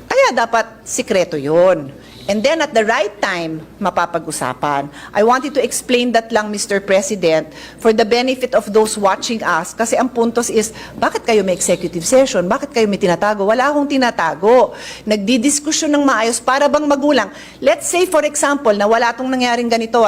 Kaya dapat sikreto yun. And then at the right time, mapapag-usapan. I wanted to explain that lang, Mr. President, for the benefit of those watching us. Kasi ang puntos is, bakit kayo may executive session? Bakit kayo may tinatago? Wala akong tinatago. Nagdidiskusyon ng maayos para bang magulang. Let's say, for example, na wala itong nangyaring ganito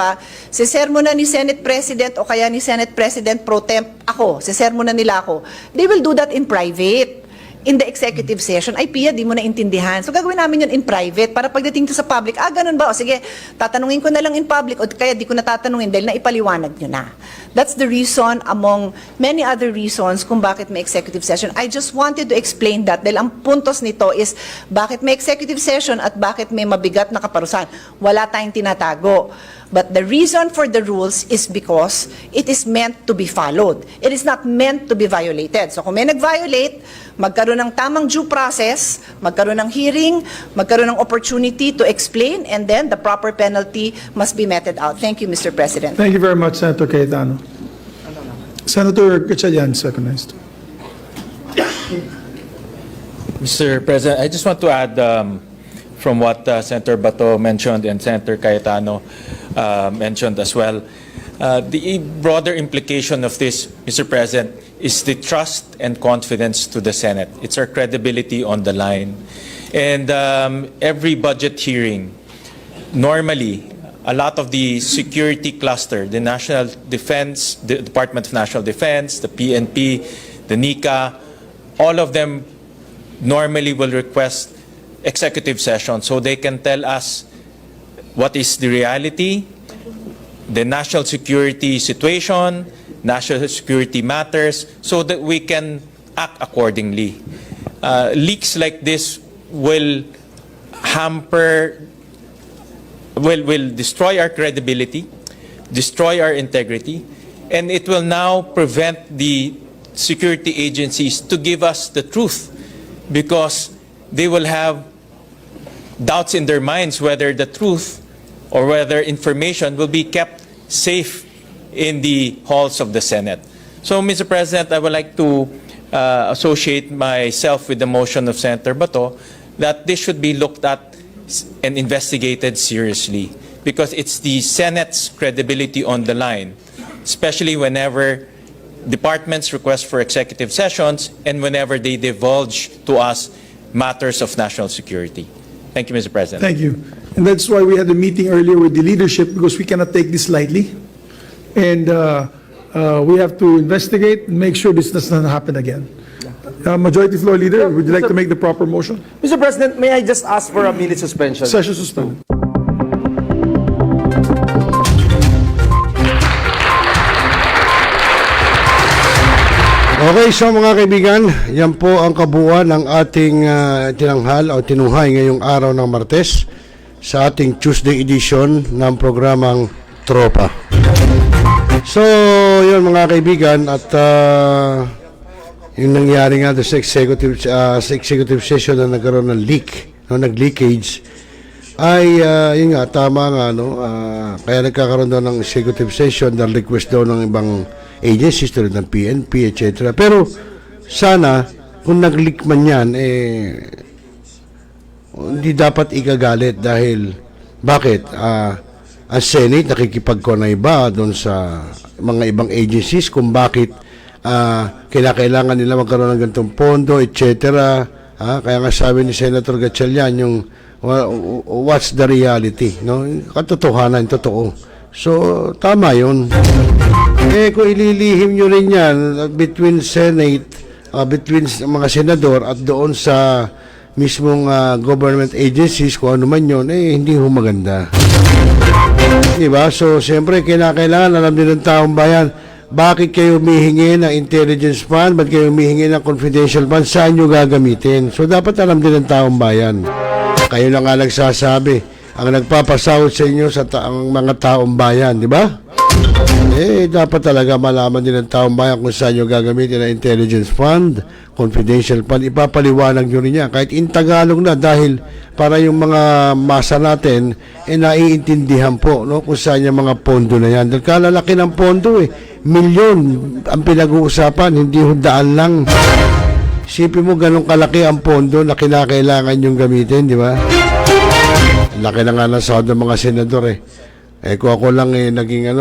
sisermo na ni Senate President o kaya ni Senate President Pro Temp ako, sisermo na nila ako. They will do that in private. In the executive session, ay Pia, di mo naintindihan. So gagawin namin yun in private para pagdating to sa public, ganun ba? O sige, tatanungin ko na lang in public o kaya di ko na tatanungin dahil naipaliwanag nyo na. That's the reason among many other reasons kung bakit may executive session. I just wanted to explain that dahil ang puntos nito is bakit may executive session at bakit may mabigat na kaparusahan. Wala tayong tinatago. But the reason for the rules is because it is meant to be followed. It is not meant to be violated. So kung may nag-violate, magkaroon ng tamang due process, magkaroon ng hearing, magkaroon ng opportunity to explain, and then the proper penalty must be meted out. Thank you, Mr. President. Thank you very much, Senator Cayetano. Senator Gatchalian, recognized. Mr. President, I just want to add from what Senator Bato mentioned and Senator Cayetano mentioned as well. The broader implication of this, Mr. President, is the trust and confidence to the Senate. It's our credibility on the line. And every budget hearing, normally, a lot of the security cluster, the National Defense, the Department of National Defense, the PNP, the NICA, all of them normally will request executive session so they can tell us what is the reality, the national security situation, national security matters, so that we can act accordingly. Leaks like this will hamper, will destroy our credibility, destroy our integrity, and it will now prevent the security agencies to give us the truth because they will have doubts in their minds whether the truth or whether information will be kept safe in the halls of the Senate. So, Mr. President, I would like to associate myself with the motion of Senator Bato that this should be looked at and investigated seriously because it's the Senate's credibility on the line, especially whenever departments request for executive sessions and whenever they divulge to us matters of national security. Thank you, Mr. President. Thank you. And that's why we had a meeting earlier with the leadership because we cannot take this lightly. And we have to investigate and make sure this does not happen again. Majority Floor Leader, would you like to make the proper motion? Mr. President, may I just ask for a minute suspension? Session suspended. Okay, so mga kaibigan, yan po ang kabuuan ng ating tinanghal o tinuhay ngayong araw ng Martes sa ating Tuesday edition ng programang Tropa. So, yun mga kaibigan, at yung nangyari nga sa executive session na nagkaroon ng leak, no, nag-leakage, ay yun nga, tama nga, no, kaya nagkakaroon daw ng executive session dahil request daw ng ibang agencies tulad ng PNP, etc. Pero sana kung nag-leak man yan, hindi dapat igagalit dahil bakit? Ang Senate nakikipag-connive ba doon sa mga ibang agencies kung bakit kailangan nila magkaroon ng ganitong pondo, etc. Kaya nga sabi ni Senator Gatchalian yung what's the reality, no? Katotohanan, totoo. So, tama yun. Kung ililihim nyo rin yan between Senate, between mga senador at doon sa mismong government agencies, kung ano man yun, hindi ho maganda. Diba? So, siyempre, kailangan alam din ng taong bayan, bakit kayo humihingi ng intelligence fund, bakit kayo humihingi ng confidential fund, saan nyo gagamitin? So, dapat alam din ng taong bayan. Kayo lang nga nagsasabi, ang nagpapasahod sa inyo sa mga taong bayan, di ba? dapat talaga malaman din ng taong bayan kung saan nyo gagamitin ang intelligence fund, confidential fund, ipapaliwanag nyo rin yan. Kahit in Tagalog na dahil para yung mga masa natin, naiintindihan po no, kung saan yung mga pondo na yan. Dahil kalalaki ng pondo milyon ang pinag-uusapan, hindi hundaan lang. Isipin mo ganun kalaki ang pondo na kinakailangan yung gamitin, di ba? Laki na nga ng sahod ng mga senador kung ako lang naging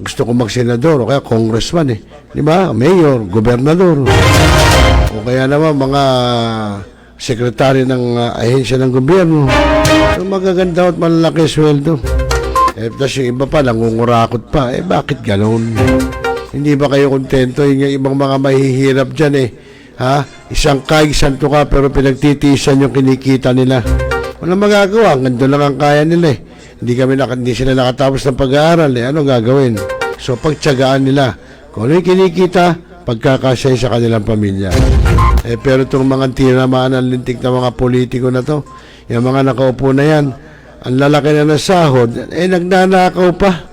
gusto ko mag-senador o kaya congressman di ba? Mayor, gobernador. O kaya naman mga sekretary ng ahensya ng gobyerno. So, magaganda at malalaki sweldo. Tapos yung iba pa, nangungurakot pa. Bakit gano'n? Hindi ba kayo kontento? Yung ibang mga mahihirap dyan isang kaig, isang tuka, pero pinagtitiisan yung kinikita nila. Walang magagawa, ganito lang ang kaya nila Hindi sila nakatapos ng pag-aaral ano gagawin? So pagtiyagaan nila kung ano yung kinikita, pagkakasya sa kanilang pamilya. Pero itong mga tinamaan ng lintik na mga politiko na to, yung mga nakaupo na yan, ang lalaki na ng sahod, nagnanakaw pa.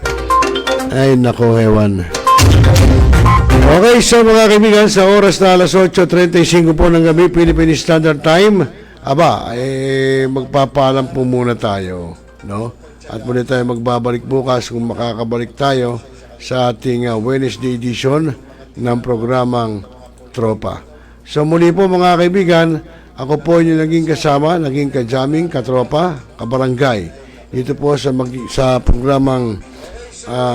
Ay nako, hewan. Okay, so mga kaibigan, sa oras na alas 8:35 po ng gabi, Philippine Standard Time, magpapaalam po muna tayo, no? At muli tayo magbabalik bukas kung makakabalik tayo sa ating Wednesday edition ng programang Tropa. So muli po mga kaibigan, ako po yung naging kasama, naging kajaming, katropa, kabarangay. Dito po sa programang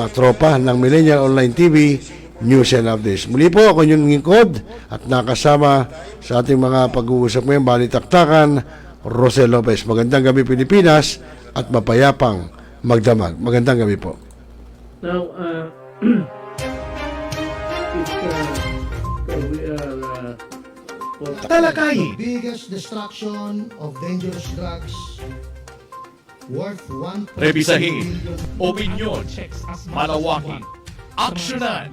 Tropa ng Millennial Online TV, News and Updates. Muli po ako yung lingkod at nakasama sa ating mga pag-uusap ngayon, Balitaktakan, Rosel Lopez. Magandang gabi Pilipinas at mapayapang magdamag. Magandang gabi po. Now, Talakayin. Biggest destruction of dangerous drugs worth 1. Rebisahin, opinyon, malawakin, aksyonan.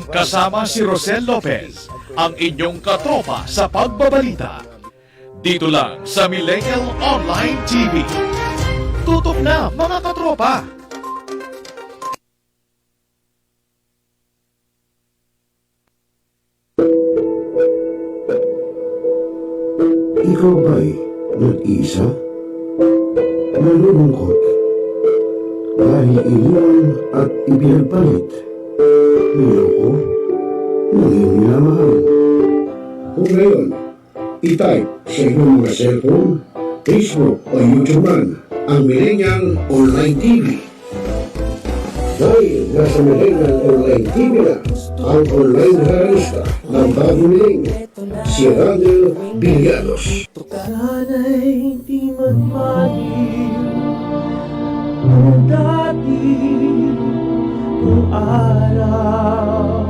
Kasama si Rosel Lopez, ang inyong katropa sa pagbabalita. Dito lang sa Millennial Online TV. Tutok na mga katropa! Ikaw ba'y nag-iisa? Nalulungkot? Dahil iniwan at ipinagpalit? Niloko? Naging minamahal? Kung ngayon, i-type sa inyong mga cellphone, Facebook o YouTube man ang Millennial Online TV. Dahil nasa Millennial Online TV na ang online realista ng bagong milenyo, si Randel Villanos. sana'y di magmahil ang dati kong araw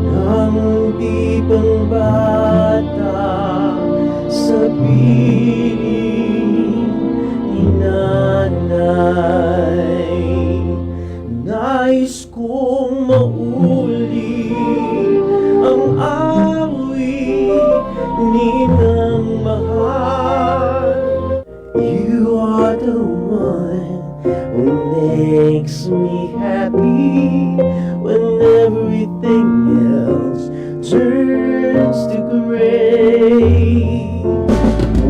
nang di pang bata sa piling ni nanay. Nais kong mauli ang awit ninang mahal. You are the one who makes me happy when everything else turns to gray.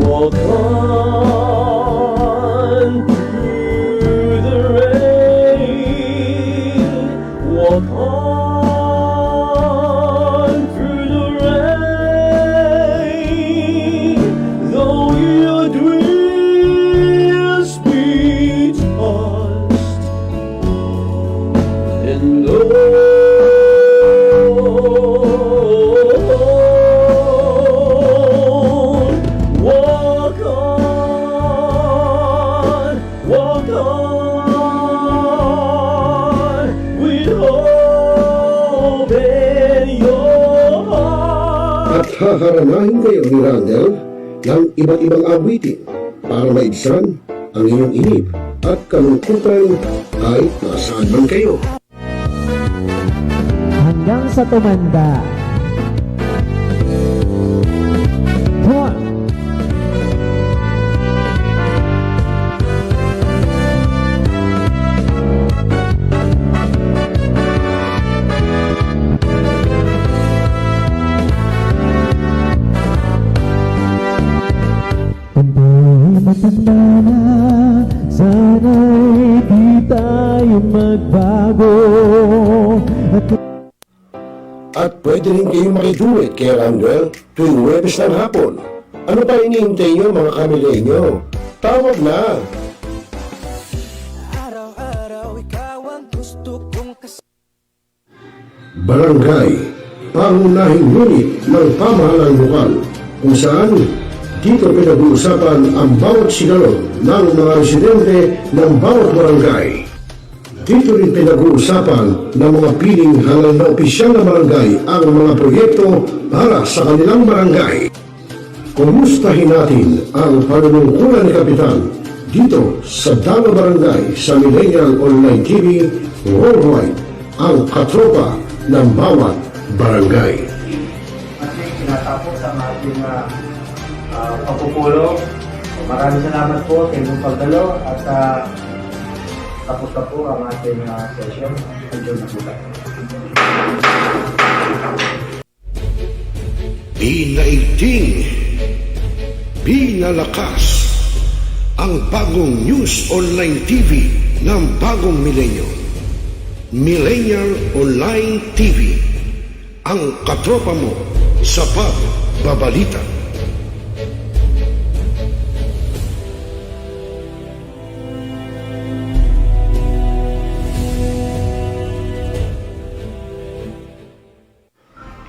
Walk on through the rain. Walk on through the rain. Though your dreams be tossed and walk on with hope in your heart. At haharanahin kayo ni Randel ng iba't ibang awitin para maibsan ang inyong inip at kalungkutan kahit nasaan man kayo. Hanggang sa tumanda. Come on. magbago. At pwede rin kayong makiduit kay Randwell tuwing Huwebes ng hapon. Ano pa hinihintay nyo mga kamilenyo? Tawag na! Barangay, pangunahing unit ng pamahalang lokal kung saan dito pinag-uusapan ang bawat sigalot ng mga residente ng bawat barangay. Dito rin pinag-uusapan ng mga piling halal na opisyal na barangay ang mga proyekto para sa kanilang barangay. Kumustahin natin ang panunungkulan ni Kapitan dito sa Dalo Barangay sa Millennial Online TV Worldwide, ang katropa ng bawat barangay. Ating tinatapos ang ating pagpupulong. Maraming salamat po sa inyong pagdalo at tapos na po ang ating session. Enjoy na po tayo. Pinaigting, pinalakas ang bagong News Online TV ng bagong milenyo. Millennial Online TV, ang katropa mo sa pagbabalita.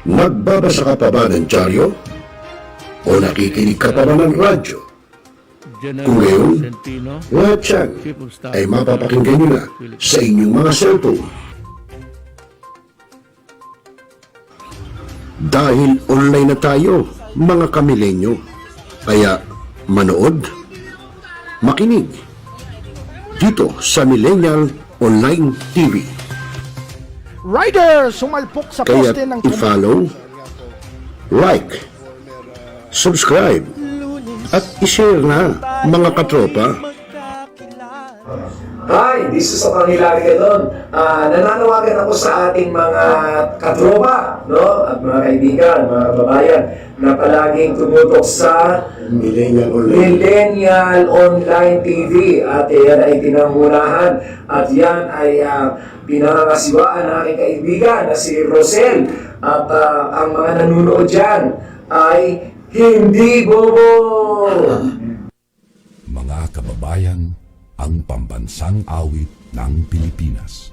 Nagbabasa ka pa ba ng dyaryo? O nakikinig ka pa ba ng radyo? Kung ngayon, lahat yan ay mapapakinggan nyo na sa inyong mga cellphone. Dahil online na tayo, mga kamilenyo, kaya manood, makinig, dito sa Millennial Online TV. Rider, sumalpok sa Kaya poste ng i-follow, like, subscribe, at i-share na, mga katropa. Hi, this is Hilary Gadon. Nananawagan ako sa ating mga katropa, no? At mga kaibigan, mga kababayan, na palaging tumutok sa Millennial Online TV. At yan ay pinangunahan. At yan ay pinangangasiwaan ng aking kaibigan na si Rosel. At ang mga nanunood dyan ay hindi bobo! Mga kababayan, ang pambansang awit ng Pilipinas.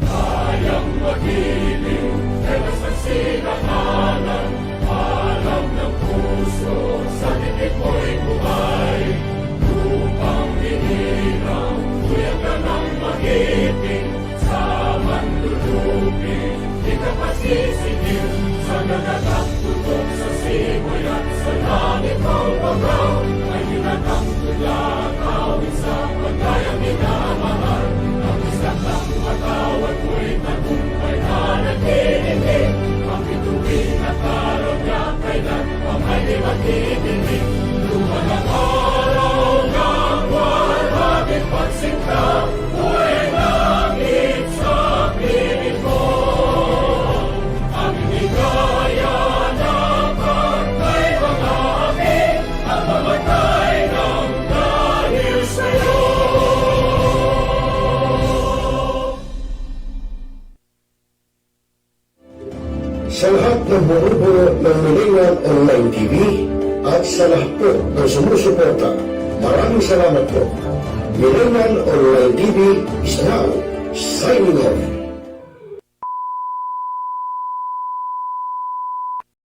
Kayang mag-ibig, telas ng sinakalan, alam ng puso, sa titik mo'y buhay. Upang hinirang, kuya ka ng mag-ibig, sa manlulupin, di ka pasisigil, sa nagtatagputok sa simoy at sa langit ang pagaw, ay hinatang tulad, awit sa pagkayang minamahal, ang isang ng matawad ko'y tagumpay na nagtitindig, ang bituin at araw niya kailan ang may di magtitindig, luha ng araw ng walang pagsingka, buhay langit sa piling ko, ang inigaya ng pagkay mga amin, at mamatay ng dahil sa'yo. Sa lahat ng bumubuo ng Millennial Online TV at sa lahat po ng sumusuporta, maraming salamat po. Millennial Online TV is now signing off.